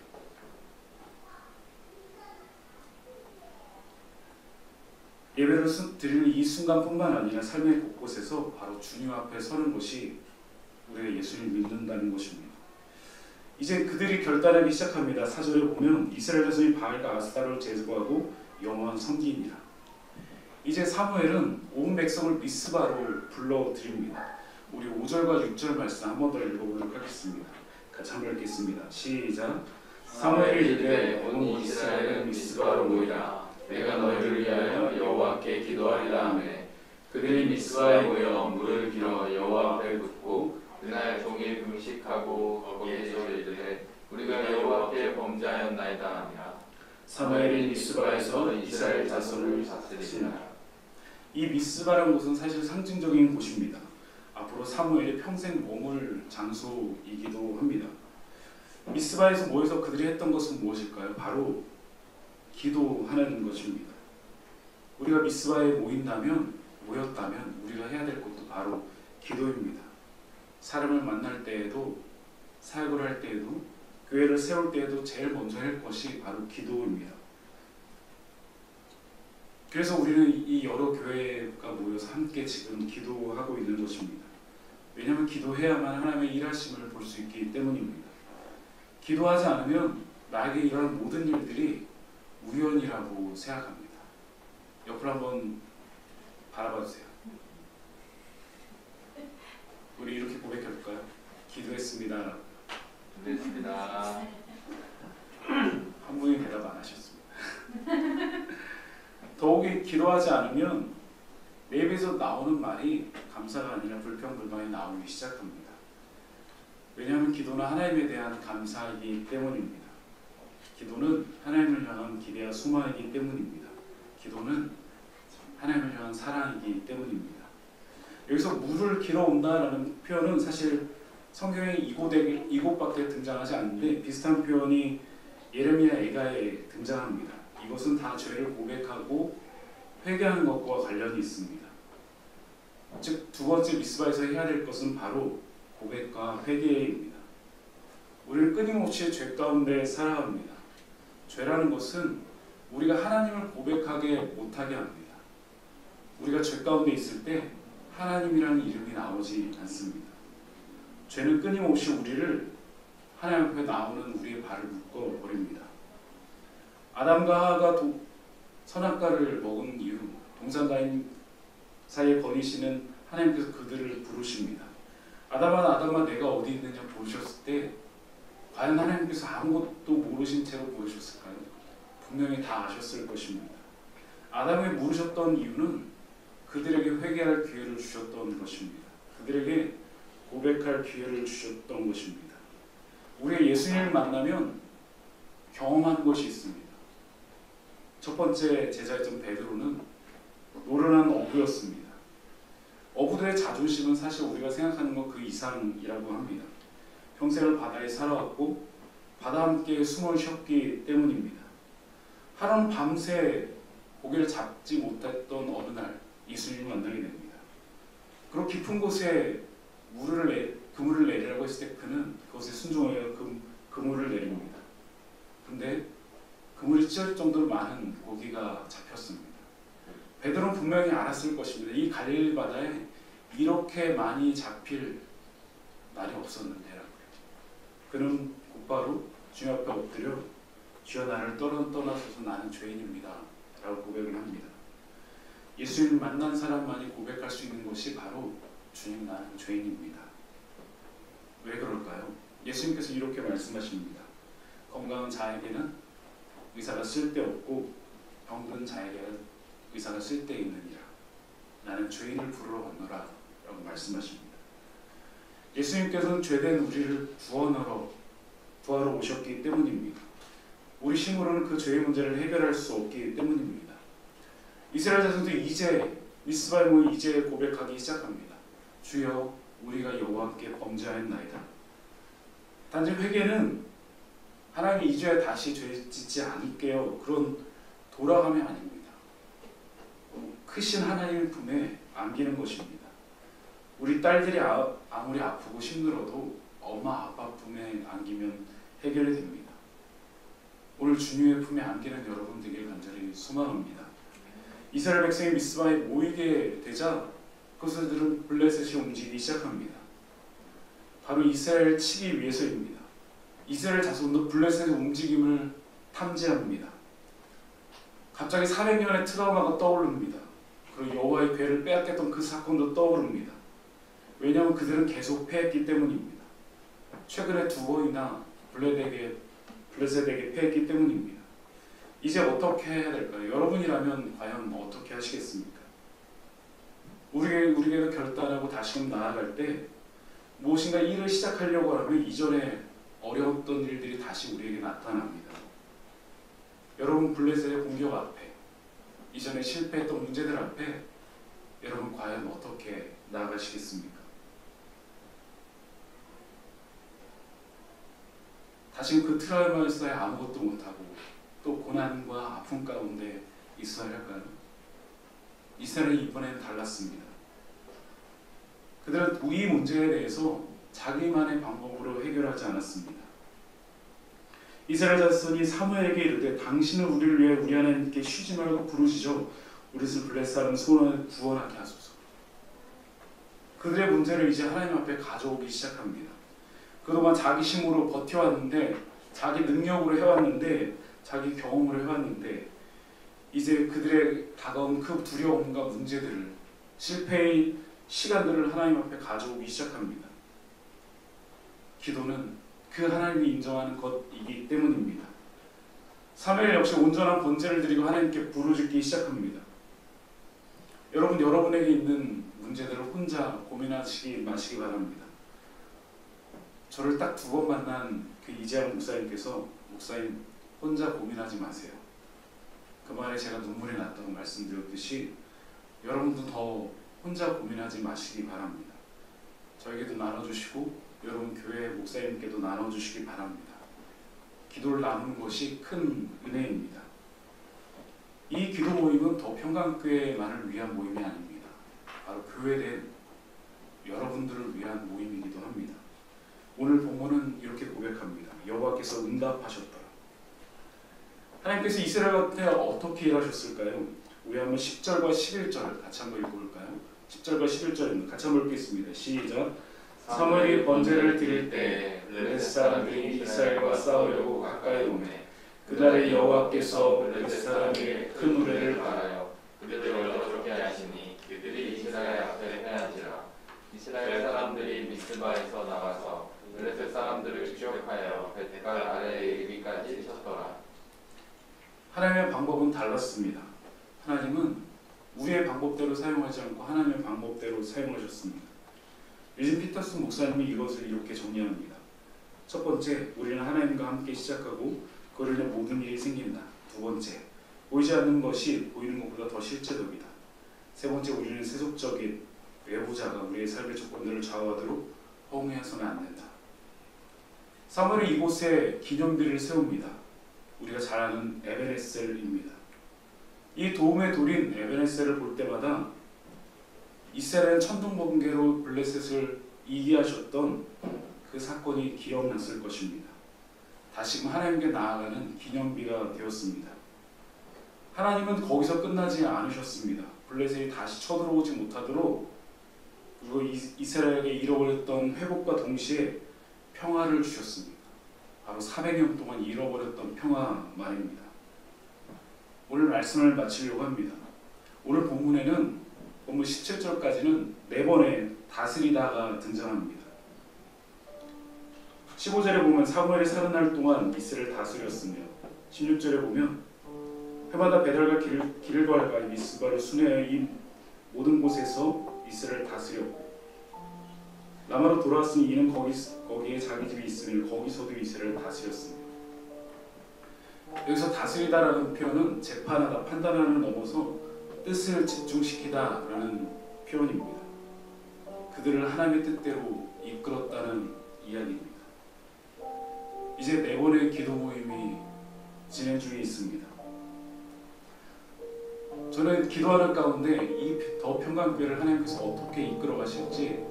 예배를 드리는 이 순간뿐만 아니라 삶의 곳곳에서 바로 주님 앞에 서는 것이 우리가 예수님을 믿는다는 것입니다. 이제 그들이 결단하기 시작합니다. 4절에 보면 이스라엘 자손이 바알과 아스타를 제거하고 여호와만 섬기니라. 이제 사무엘은 온 백성을 미스바로 불러드립니다. 우리 5절과 6절 말씀 한 번 더 읽어보도록 하겠습니다. 같이 한번 읽겠습니다. 시작. 사무엘이 이르되 온 이스라엘은 미스바로 모이라. 내가 너희를 위하여 여호와께 기도하리라 하매 그들이 미스바에 모여 물을 빌어 여호와 앞에 붓고 그날 종일 금식하고 거기에서 이르되 우리가 여호와께 범죄하였나이다 하니라. 사무엘이 미스바에서 이스라엘 자손을 다스리니라. 이 미스바라는 곳은 사실 상징적인 곳입니다. 앞으로 사무엘이 평생 머물 장소이기도 합니다. 미스바에서 모여서 그들이 했던 것은 무엇일까요? 바로 기도하는 것입니다. 우리가 미스바에 모였다면 우리가 해야 될 것도 바로 기도입니다. 사람을 만날 때에도, 사역을 할 때에도, 교회를 세울 때에도 제일 먼저 할 것이 바로 기도입니다. 그래서 우리는 이 여러 교회가 모여서 함께 지금 기도하고 있는 것입니다. 왜냐하면 기도해야만 하나님의 일하심을 볼 수 있기 때문입니다. 기도하지 않으면 나에게 일어난 모든 일들이 우연이라고 생각합니다. 옆으로 한번 바라봐 주세요. 우리 이렇게 고백해볼까요? 기도했습니다. 기도했습니다. 한 분이 대답 안 하셨습니다. 더욱이 기도하지 않으면 내 입에서 나오는 말이 감사가 아니라 불평불만이 나오기 시작합니다. 왜냐하면 기도는 하나님에 대한 감사이기 때문입니다. 기도는 하나님을 향한 기대와 소망이기 때문입니다. 기도는 하나님을 향한 사랑이기 때문입니다. 여기서 물을 길어온다라는 표현은 사실 성경에 이곳밖에 등장하지 않는데 비슷한 표현이 예레미야 에가에 등장합니다. 이것은 다 죄를 고백하고 회개하는 것과 관련이 있습니다. 즉 두 번째 미스바에서 해야 될 것은 바로 고백과 회개입니다. 우리는 끊임없이 죄 가운데 살아갑니다. 죄라는 것은 우리가 하나님을 고백하게 못하게 합니다. 우리가 죄 가운데 있을 때 하나님이라는 이름이 나오지 않습니다. 죄는 끊임없이 우리를 하나님 앞에 나오는 우리의 발을 묶어버립니다. 아담과 하와가 선악과를 먹은 이후 동산과인 사이에 거니시는 하나님께서 그들을 부르십니다. 아담아 내가 어디 있느냐 부르셨을 때 과연 하나님께서 아무것도 모르신 채로 부르셨을까요? 분명히 다 아셨을 것입니다. 아담을 부르셨던 이유는 그들에게 회개할 기회를 주셨던 것입니다. 그들에게 고백할 기회를 주셨던 것입니다. 우리가 예수님을 만나면 경험한 것이 있습니다. 첫 번째 제자였던 베드로는 노련한 어부였습니다. 어부들의 자존심은 사실 우리가 생각하는 것 그 이상이라고 합니다. 평생을 바다에 살아왔고 바다와 함께 숨을 쉬었기 때문입니다. 하루는 밤새 고개를 잡지 못했던 어느 날 예수님을 만나게 됩니다. 그리고 깊은 곳에 그물을 내리라고 했을 때 그는 그것에 순종하여 그물을 내립니다. 그런데 그물이 찢어질 정도로 많은 고기가 잡혔습니다. 베드로는 분명히 알았을 것입니다. 이 갈릴리 바다에 이렇게 많이 잡힐 날이 없었는데라고요. 그는 곧바로 주님 앞에 엎드려 주여 나를 떠나소서 나는 죄인입니다 라고 고백을 합니다. 예수님을 만난 사람만이 고백할 수 있는 것이 바로 주님 나는 죄인입니다. 왜 그럴까요? 예수님께서 이렇게 말씀하십니다. 건강한 자에게는 의사가 쓸데없고 병든 자에게는 의사가 쓸데있느니라. 나는 죄인을 부르러 왔노라 라고 말씀하십니다. 예수님께서는 죄된 우리를 구하러 오셨기 때문입니다. 우리 힘으로는 그 죄의 문제를 해결할 수 없기 때문입니다. 이스라엘 자손도 이제 미스바에 모여 이제 고백하기 시작합니다. 주여 우리가 여호와께 범죄하였나이다. 단지 회개는 하나님이 이제야 다시 죄 짓지 않을게요 그런 돌아감이 아닙니다. 크신 하나님의 품에 안기는 것입니다. 우리 딸들이 아무리 아프고 힘들어도 엄마 아빠 품에 안기면 해결이 됩니다. 오늘 주님의 품에 안기는 여러분 되길 간절히 소망합니다. 이스라엘 백성이 미스바에 모이게 되자 그것들은 블레셋이 움직이기 시작합니다. 바로 이스라엘을 치기 위해서입니다. 이스라엘 자손도 블레셋의 움직임을 탐지합니다. 갑자기 400년의 트라우마가 떠오릅니다. 그리고 여호와의 궤를 빼앗겼던 그 사건도 떠오릅니다. 왜냐하면 그들은 계속 패했기 때문입니다. 최근에 2번이나 블레셋에게 패했기 때문입니다. 이제 어떻게 해야 될까요? 여러분이라면 과연 어떻게 하시겠습니까? 우리가 결단하고 다시금 나아갈 때 무엇인가 일을 시작하려고 하면 이전에 어려웠던 일들이 다시 우리에게 나타납니다. 여러분 블레셋의 공격 앞에 이전에 실패했던 문제들 앞에 여러분 과연 어떻게 나아가시겠습니까? 다시 그 트라우마에서 아무것도 못하고 또 고난과 아픔 가운데 있어야 할까요? 이스라엘은 이번에는 달랐습니다. 그들은 이 문제에 대해서 자기만의 방법으로 해결하지 않았습니다. 이스라엘 자손이 사무엘에게 이르되 당신은 우리를 위해 우리 하나님께 쉬지 말고 부르시죠. 우리를 블레셋 사람 손을 구원하게 하소서. 그들의 문제를 이제 하나님 앞에 가져오기 시작합니다. 그동안 자기 힘으로 버텨왔는데 자기 능력으로 해왔는데 자기 경험으로 해왔는데 이제 그들의 다가온 그 두려움과 문제들을 실패의 시간들을 하나님 앞에 가져오기 시작합니다. 기도는 그 하나님이 인정하는 것이기 때문입니다. 사무엘 역시 온전한 번제를 드리고 하나님께 부르짖기 시작합니다. 여러분에게 있는 문제들을 혼자 고민하시기 마시기 바랍니다. 저를 딱 2번 만난 그 이재영 목사님께서 목사님 혼자 고민하지 마세요. 그 말에 제가 눈물이 났다고 말씀드렸듯이 여러분도 더 혼자 고민하지 마시기 바랍니다. 저에게도 나눠주시고 여러분 교회 목사님께도 나눠주시기 바랍니다. 기도를 나누는 것이 큰 은혜입니다. 이 기도 모임은 더 평강교회만을 위한 모임이 아닙니다. 바로 교회된 여러분들을 위한 모임이기도 합니다. 오늘 본문은 이렇게 고백합니다. 여호와께서 응답하셨더라. 하나님께서 이스라엘한테 어떻게 일하셨을까요? 우리 한번 10절과 11절 같이 한번 읽어볼까요? 10절과 11절입니다. 같이 한번 읽겠습니다. 시작. 사무엘이 번제를 드릴 때 블레셋 사람들이 이스라엘과 싸우려고 가까이 오매 그날에 여호와께서 블레셋 사람에게 큰 노래를 발하여 그들을 어렵게 하시니 그들이 이스라엘 앞에 패한지라. 이스라엘 사람들이 미스바에서 나가서 블레셋 사람들을 추격하여 벳갈 아래에 이르기까지 쳤더라. 하나님의 방법은 달랐습니다. 하나님은 우리의 방법대로 사용하지 않고 하나님의 방법대로 사용하셨습니다. 유진 피터슨 목사님이 이것을 이렇게 정리합니다. 첫 번째, 우리는 하나님과 함께 시작하고 그로 인해 모든 일이 생긴다. 두 번째, 보이지 않는 것이 보이는 것보다 더 실제적이다. 세 번째, 우리는 세속적인 외부자가 우리의 삶의 조건들을 좌우하도록 허용해서는 안 된다. 사무엘이 이곳에 기념비를 세웁니다. 우리가 잘 아는 에벤에셀입니다. 이 도움의 돌인 에벤에셀을 볼 때마다 이스라엘은 천둥번개로 블레셋을 이기하셨던 그 사건이 기억났을 것입니다. 다시금 하나님께 나아가는 기념비가 되었습니다. 하나님은 거기서 끝나지 않으셨습니다. 블레셋이 다시 쳐들어오지 못하도록 그리고 이스라엘에게 잃어버렸던 회복과 동시에 평화를 주셨습니다. 바로 400년 동안 잃어버렸던 평화 말입니다. 오늘 말씀을 마치려고 합니다. 오늘 본문에는 본문 17절까지는 4번의 다스리다가 등장합니다. 15절에 보면 사무엘이 30날 동안 이스라엘을 다스렸으며 16절에 보면 해마다 베델과 길갈과 미스바를 순회하여 이 모든 곳에서 이스라엘을 다스렸고 라마로 돌아왔으니 이는 거기에 자기 집이 있으며 거기서도 이스라엘을 다스렸습니다. 여기서 다스리다라는 표현은 재판하다, 판단하는 넘어서 뜻을 집중시키다라는 표현입니다. 그들을 하나님의 뜻대로 이끌었다는 이야기입니다. 이제 4번의 기도 모임이 진행 중에 있습니다. 저는 기도하는 가운데 이 더 평강교회를 하나님께서 어떻게 이끌어 가실지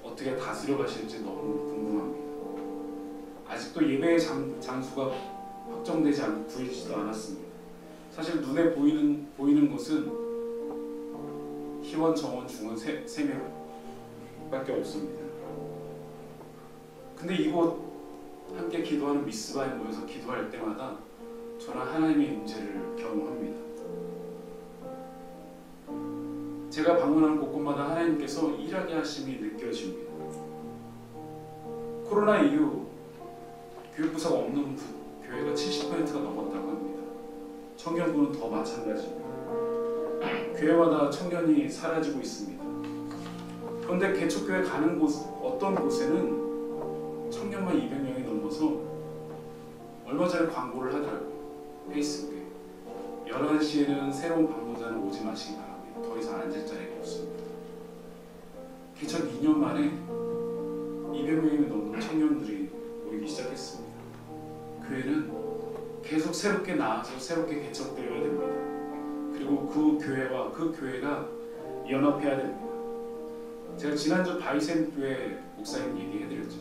어떻게 다스려 가실지 너무 궁금합니다. 아직도 예배의 장수가 확정되지 않고 구해지지도 않았습니다. 사실 눈에 보이는 것은 희원, 정원, 중원 3명밖에 없습니다. 근데 이곳 함께 기도하는 미스바에 모여서 기도할 때마다 저는 하나님의 임재를 경험합니다. 제가 방문하는 곳곳마다 하나님께서 일하게 하심이 느껴집니다. 코로나 이후 교육부서가 없는 교회가 70%가 넘었다고 합니다. 청년부는 더 마찬가지입니다. 교회마다 청년이 사라지고 있습니다. 그런데 개척교회 가는 곳, 어떤 곳에는 청년만 200명이 넘어서 얼마 전에 광고를 하더라고요. 페이스북에 11시에는 새로운 방문자는 오지 마시기 바랍니다. 더 이상 앉을 자리가 없습니다. 개척 2년 만에 200명이 넘는 청년들이 모이기 시작했습니다. 교회는 계속 새롭게 나아서 새롭게 개척되어야 됩니다. 그리고 그 교회와 그 교회가 연합해야 됩니다. 제가 지난주 바이센 교회 목사님 얘기해드렸죠.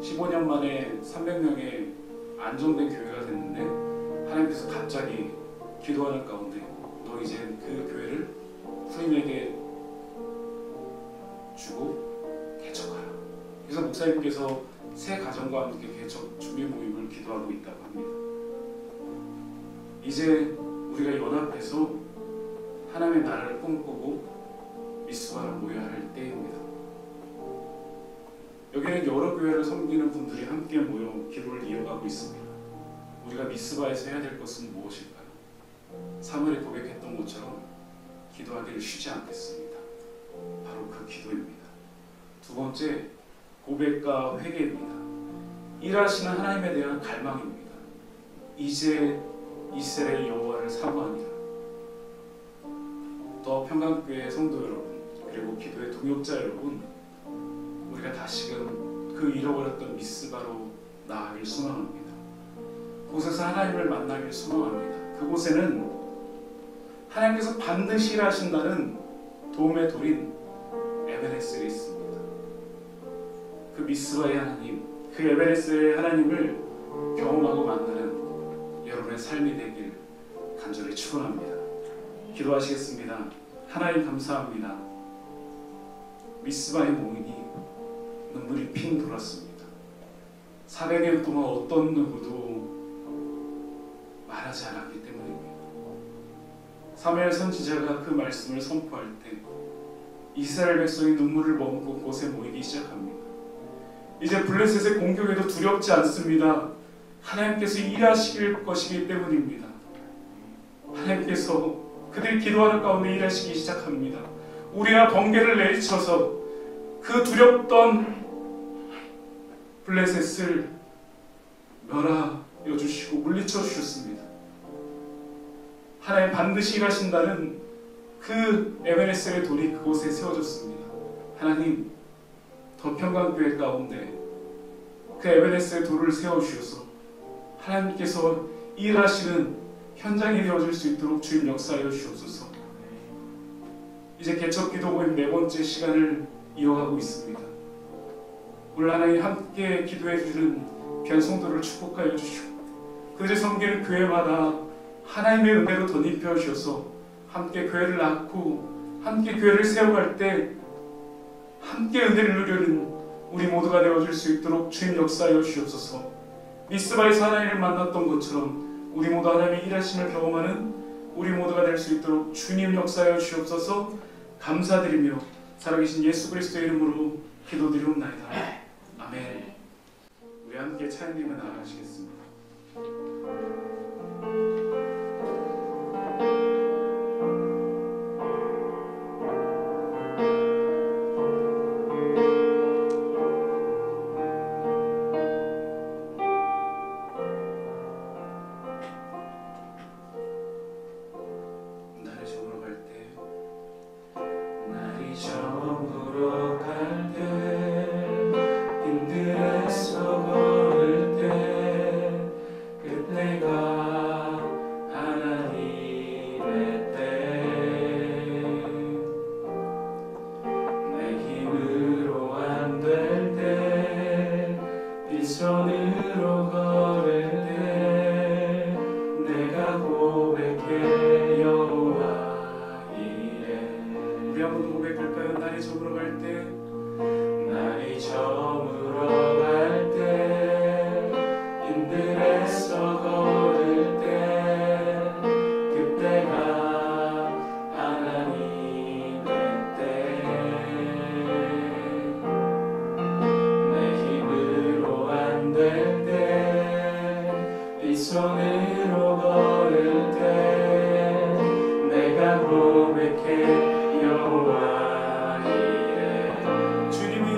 15년 만에 300명의 안정된 교회가 됐는데 하나님께서 갑자기 기도하는 가운데 너 이제 그 교회를 후임에게 주고 개척하라. 그래서 목사님께서 새 가정과 함께 개척 준비 모임을 기도하고 있다고 합니다. 이제 우리가 연합해서 하나님의 나라를 꿈꾸고 미스바를 모여야 할 때입니다. 여기는 여러 교회를 섬기는 분들이 함께 모여 기도를 이어가고 있습니다. 우리가 미스바에서 해야 될 것은 무엇일까요? 사무엘이 고백했던 것처럼 기도하기를 쉬지 않겠습니다. 바로 그 기도입니다. 두 번째, 고백과 회개입니다. 일하시는 하나님에 대한 갈망입니다. 이제 이스라엘 여호와를 사모하니라. 또 평강교회 성도 여러분, 그리고 기도의 동역자 여러분, 우리가 다시금 그 잃어버렸던 미스바로 나아가길 소망합니다. 그곳에서 하나님을 만나길 소망합니다. 그곳에는 하나님께서 반드시 일하신다는 도움의 돌인 에베네셀이 있습니다. 그 미스바의 하나님, 그 에베네셀의 하나님을 경험하고 만나는 여러분의 삶이 되길 간절히 축원합니다. 기도하시겠습니다. 하나님 감사합니다. 미스바의 몽인이 눈물이 핑 돌았습니다. 400년 동안 어떤 누구도 말하지 않았기 때문입니다. 사무엘 선지자가 그 말씀을 선포할 때 이스라엘 백성이 눈물을 머금고 곳에 모이기 시작합니다. 이제 블레셋의 공격에도 두렵지 않습니다. 하나님께서 일하실 것이기 때문입니다. 하나님께서 그들이 기도하는 가운데 일하시기 시작합니다. 우리가 번개를 내리쳐서 그 두렵던 블레셋을 멸하여 주시고 물리쳐 주셨습니다. 하나님 반드시 일하신다는 그 에베네셀의 돌이 그곳에 세워졌습니다. 하나님, 더 평강교회 가운데 그 에베네셀의 돌을 세워주셔서 하나님께서 일하시는 현장이 되어줄 수 있도록 주님 역사하여 주옵소서. 이제 개척기도 모임 4번째 시간을 이어가고 있습니다. 오늘 하나님 함께 기도해 주는 귀한 성도를 축복하여 주시고 그들이 섬기는 교회마다 하나님의 은혜로 덧입혀 주셔서 함께 교회를 낳고 함께 교회를 세워갈 때 함께 은혜를 누리는 우리 모두가 되어줄 수 있도록 주님 역사하여 주옵소서. 미스바에서 하나님을 만났던 것처럼 우리 모두 하나님의 일하심을 경험하는 우리 모두가 될 수 있도록 주님 역사하여 주옵소서. 감사드리며 살아계신 예수 그리스도의 이름으로 기도드리옵나이다. 아멘. 우리 함께 찬양님을 나아가시겠습니다. 주님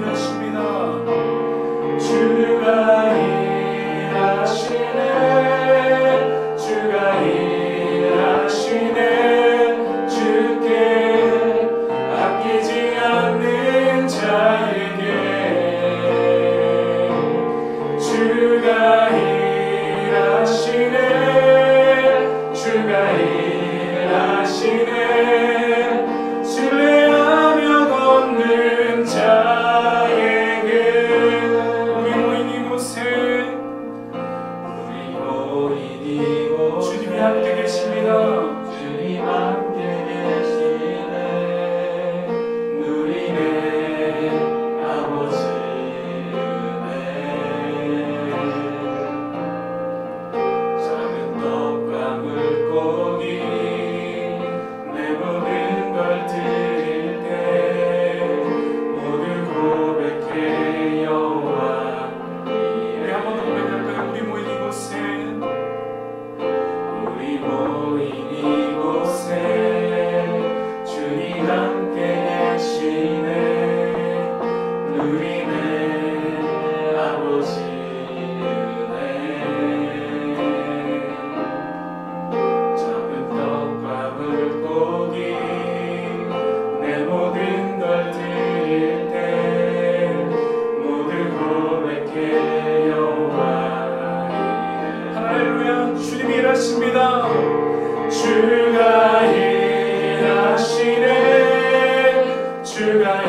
주가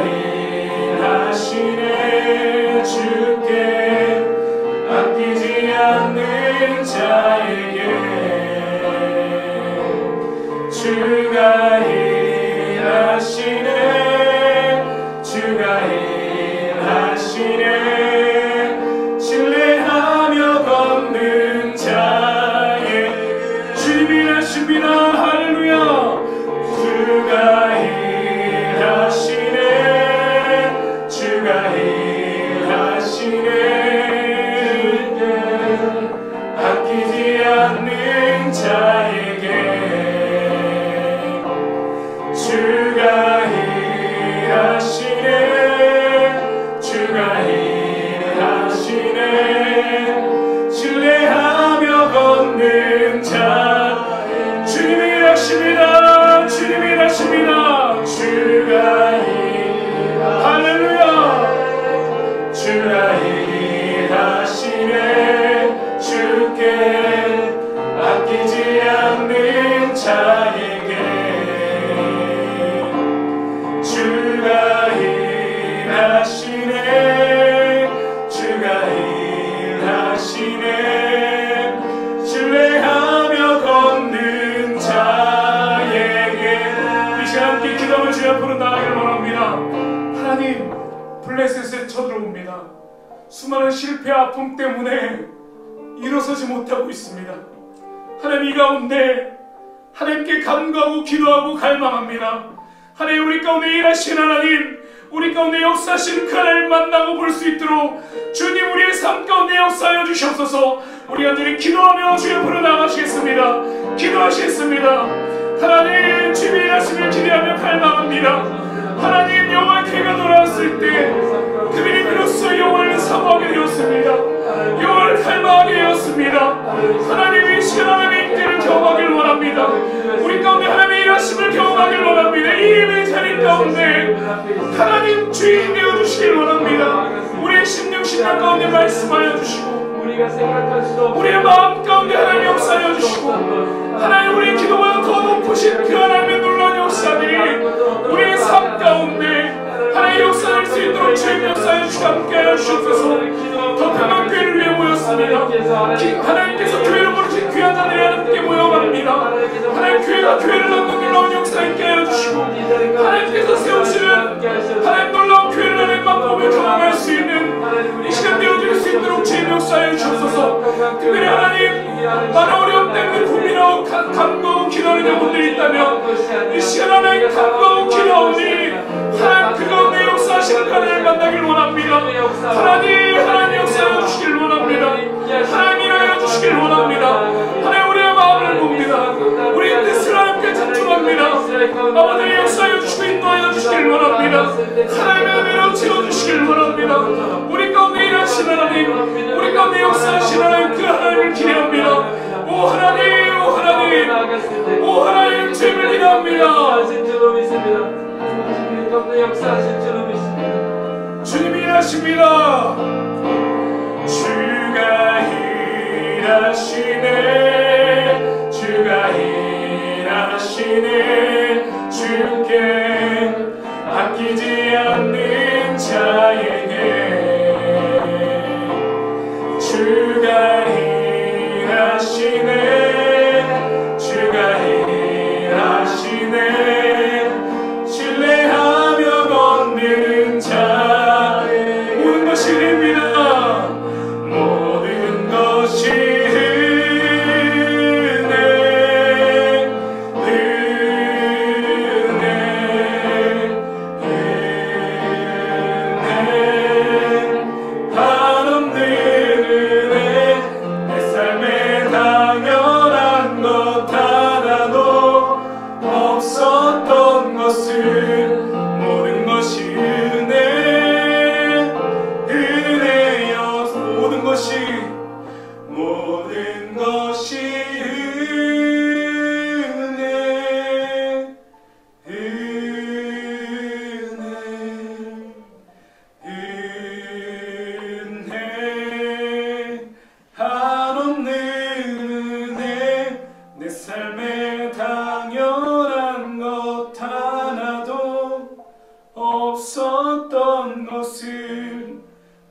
일하시네. 주께 아끼지 않는 자에게 주가 일하시네. 주가 일하시네. 신뢰하며 걷는 자에게 주님이 일하십니다. 할렐루야. 주가 일하시네. 주가 일하시네. 아끼지 않는 자에게 주가 일하시네. 주가 일하시네. 신뢰하며 걷는 자 주님이 일하십니다. 주님이 일하십니다. 주가 할렐루야. 주가 일하시네. 주께 아끼지 않는 자에게 주가 일하시네. 주가 일하시네. 신뢰하며 걷는 자에게 이 시간 함께 기도하며 주의 앞으로 나아가기를 원합니다. 하나님, 블레셋에 쳐들어옵니다. 수많은 실패, 아픔 때문에 일어서지 못하고 있습니다. 하나님, 이 가운데 하나님께 간구하고 기도하고 갈망합니다. 하나님, 우리 가운데 일하신 하나님, 우리 가운데 역사하신 그 하나님을 만나고 볼 수 있도록 주님 우리의 삶 가운데 역사하여 주시옵소서. 우리 간절히 기도하며 주의 앞으로 나가시겠습니다. 기도하시겠습니다. 하나님, 주님이 일하심을 기대하며 갈망합니다. 하나님, 여호와의 때가 돌아왔을 때 그들이 비로소 여호와를 사모하게 되었습니다. 여호와를 갈망하게 되었습니다. 하나님, 이 시간 하나님의 때를 경험하길 원합니다. 우리 가운데 하나님의 일하심을 경험하길 원합니다. 이 예배 자리 가운데 하나님 주인 되어주시길 원합니다. 우리의 심령 신앙 가운데 말씀하여 주시고 우리의 마음 가운데 하나님 역사하여 주시고 하나님, 우리의 기도보다 더 높으신 그 하나님의 놀라운 역사들이 우리의 삶 가운데 하나님 역사할 수 있도록 주님 역사하여 주시고 함께하여 주시옵소서. 더 평안 교회를 위해 모였습니다. 하나님께서 교회를 부르신 귀한 자들이 함께 모여갑니다. 하나님, 교회가 교회를 낳는 놀라운 역사 있게 하여 주시고 하나님께서 세우시는 하나님 놀라운 교회를 하나님 맛보며 경험할 수 있는 이 시간 되어줄 수 있도록 주님 역사하여 주옵소서. 특별히 하나님, 많은 어려움 때문에 고민하고 간구하고 기도하는 영혼들이 있다면 이 시간 하나님 간구하고 기도하오니 하나님 그 가운데 역사하시는 하나님을 만나길 원합니다. 하나님 역사하여 주시길 원합니다. 하나님 일하여 주시길 원합니다. 하나님, 우리의 마음을 봅니다. 우리의 뜻을 하나님께 집중합니다. 아버지, 역사하여 주시고 인도하여 주시길 원합니다. 하나님의 은혜로 채워주시길 원합니다. 우리 가운데 일하신 하나님, 우리 가운데 역사하신 하나님, 그 하나님을 기대합니다. 오 하나님, 오 하나님, 오 하나님, 주님을 기대합니다. 주님이 일하십니다. 주가 일하시네. 주가 일하시네. 주께 아끼지 않는 자에게 주가 일하시네. 주가 일하시네. 신뢰하며 걷는 자 모든 것이 은혜입니다. 모든 것이 은혜, 은혜, 은혜. 없었던 것은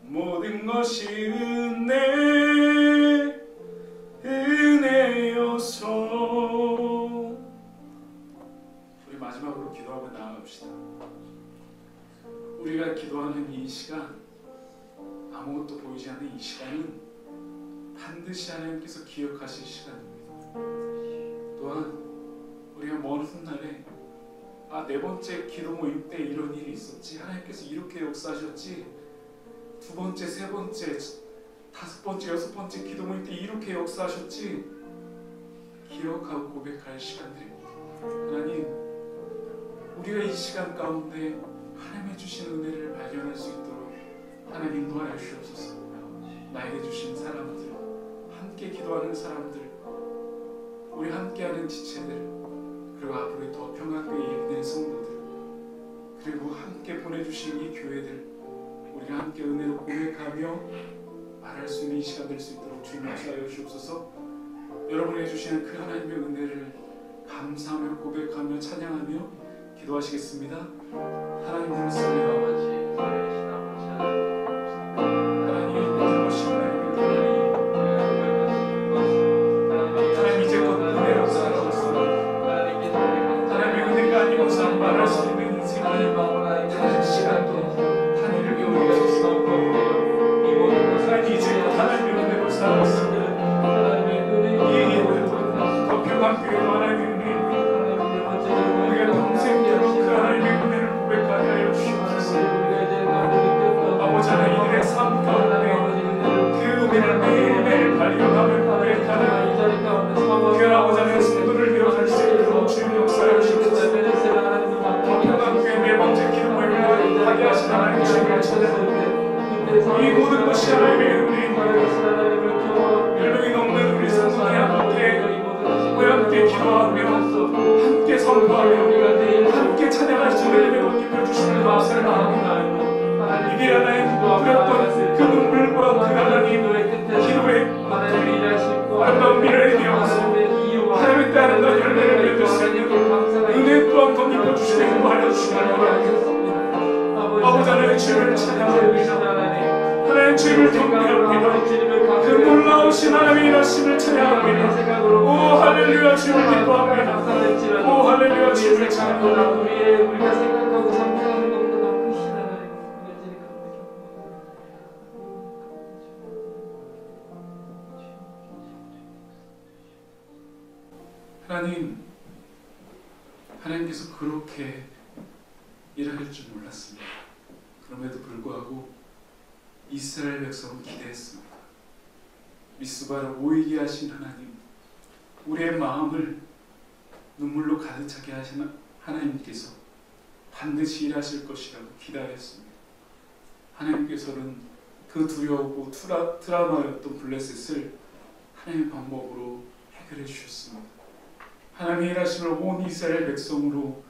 모든 것이 은혜여서. 우리 마지막으로 기도하고 나아갑시다. 우리가 기도하는 이 시간, 아무것도 보이지 않는 이 시간은 반드시 하나님께서 기억하실 시간입니다. 또한 우리가 먼 훗날에 네 번째 기도 모임 때 이런 일이 있었지, 하나님께서 이렇게 역사하셨지, 두 번째, 세 번째, 다섯 번째, 여섯 번째 기도 모임 때 이렇게 역사하셨지, 기억하고 고백할 시간들입니다. 하나님, 우리가 이 시간 가운데 하나님의 주신 은혜를 발견할 수 있도록 하나님 도와주시옵소서. 나에게 주신 사람들, 함께 기도하는 사람들, 우리 함께하는 지체들, 그리고 앞으로 더 평안교회 예배드린 성도들, 그리고 함께 보내주신 이 교회들, 우리가 함께 은혜로 고백하며 말할 수 있는 이 시간 될 수 있도록 주님 역사하여 주옵소서. 여러분이 주시는 그 하나님의 은혜를 감사하며 고백하며 찬양하며 기도하시겠습니다. 하나님 감사합니다. 하나님 모든 것이 하나님 이제껏 은혜로 살아왔습니다. 하나님의 은혜가 아니고서 말할 수 있는 인생을 한 시간도 하늘을 위하여서 하나님 이제껏 하나님의 은혜로 살아왔습니다. 이 예배도 더 평안 교회도 하나님의 은혜입니다. 우리가 평생도록 그 하나님의 은혜를 고백하게 하여 주시옵소서. 아버지 하나님, 이들의 삶 가운데 그 은혜를 매일매일 발견하며 고백하는 그 아버지 하나님의 성도를 이뤄갈 수 있도록 주님 역사하여 주옵소서. 더 평안 교회 네 번째 기도 모임을 하게 하신 하나님 주님을 찬양합니다. 이 모든 것이 하나님의 은혜입니다. 10명이 넘는 우리 성도들이 함께 기도하며 함께 선포하며 함께 찬양할 수 있는 은혜로 입혀주시는 감사를 합니다. 이게 하나님 뿌렸던 그 눈물과 그 하나님 기도의 아름다운 미래를 이어서 하나님의 뜻 아름다운 열매를 맺을 수 있는 은혜 또한 더 입혀주시는 행복하여 주시기 바랍니다. 아버지 하나님의 주님을 찬양합니다. 하나님의 주님을 경배합니다. 그 놀라우신 하나님의 일하심을 찬양합니다. 오 할렐루야, 주님을 기뻐합니다. 오 할렐루야, 주님을 찬양합니다. 우리가 생각하고 상상하는 것보다 더 크신 하나님, 하나님께서 그렇게 일하실 줄 몰랐습니다. 그럼에도 불구하고 이스라엘 백성은 기대했습니다. 미스바를 모이게 하신 하나님, 우리의 마음을 눈물로 가득 차게 하신 하나님께서 반드시 일하실 것이라고 기다렸습니다. 하나님께서는 그 두려우고 트라우마였던 블레셋을 하나님의 방법으로 해결해 주셨습니다. 하나님의 일하심을 온 이스라엘 백성으로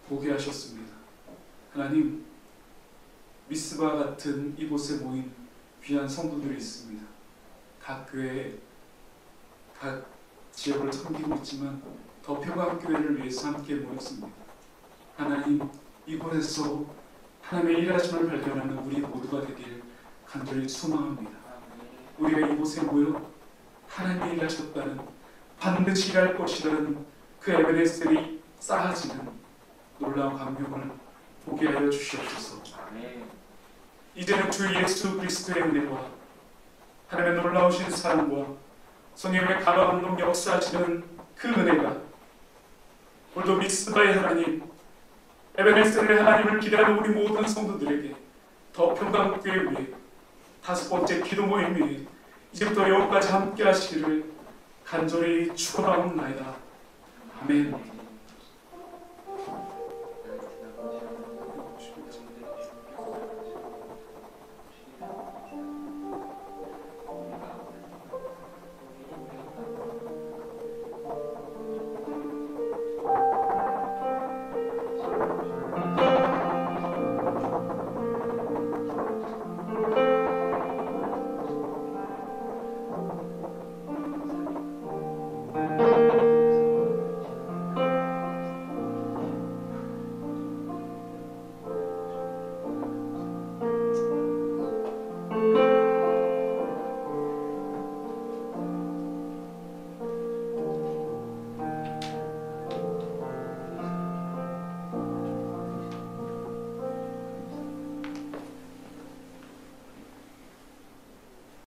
보게 하셨습니다. 하나님, 미스바 같은 이곳에 모인 귀한 성도들이 있습니다. 각 교회에 각 지역을 섬기고 있지만 더 평안 교회를 위해서 함께 모였습니다. 하나님, 이곳에서 하나님의 일하심을 발견하는 우리 모두가 되길 간절히 소망합니다. 우리가 이곳에 모여 하나님의 일하셨다는, 반드시 일할 것이라는 그 에베레스트들이 쌓아지는 놀라운 감격을 보게 하여 주시옵소서. 이제는 주 예수 그리스도의 은혜와 하나님의 놀라우신 사랑과 성령의 감화감동 역사하시는 그 은혜가 오늘도 미스바의 하나님, 에베네셀의 하나님을 기다리는 우리 모든 성도들에게 더 평강교회 위에 다섯 번째 기도 모임 위에 이제부터 영원까지 함께 하시기를 간절히 축원하옵나이다. 아멘.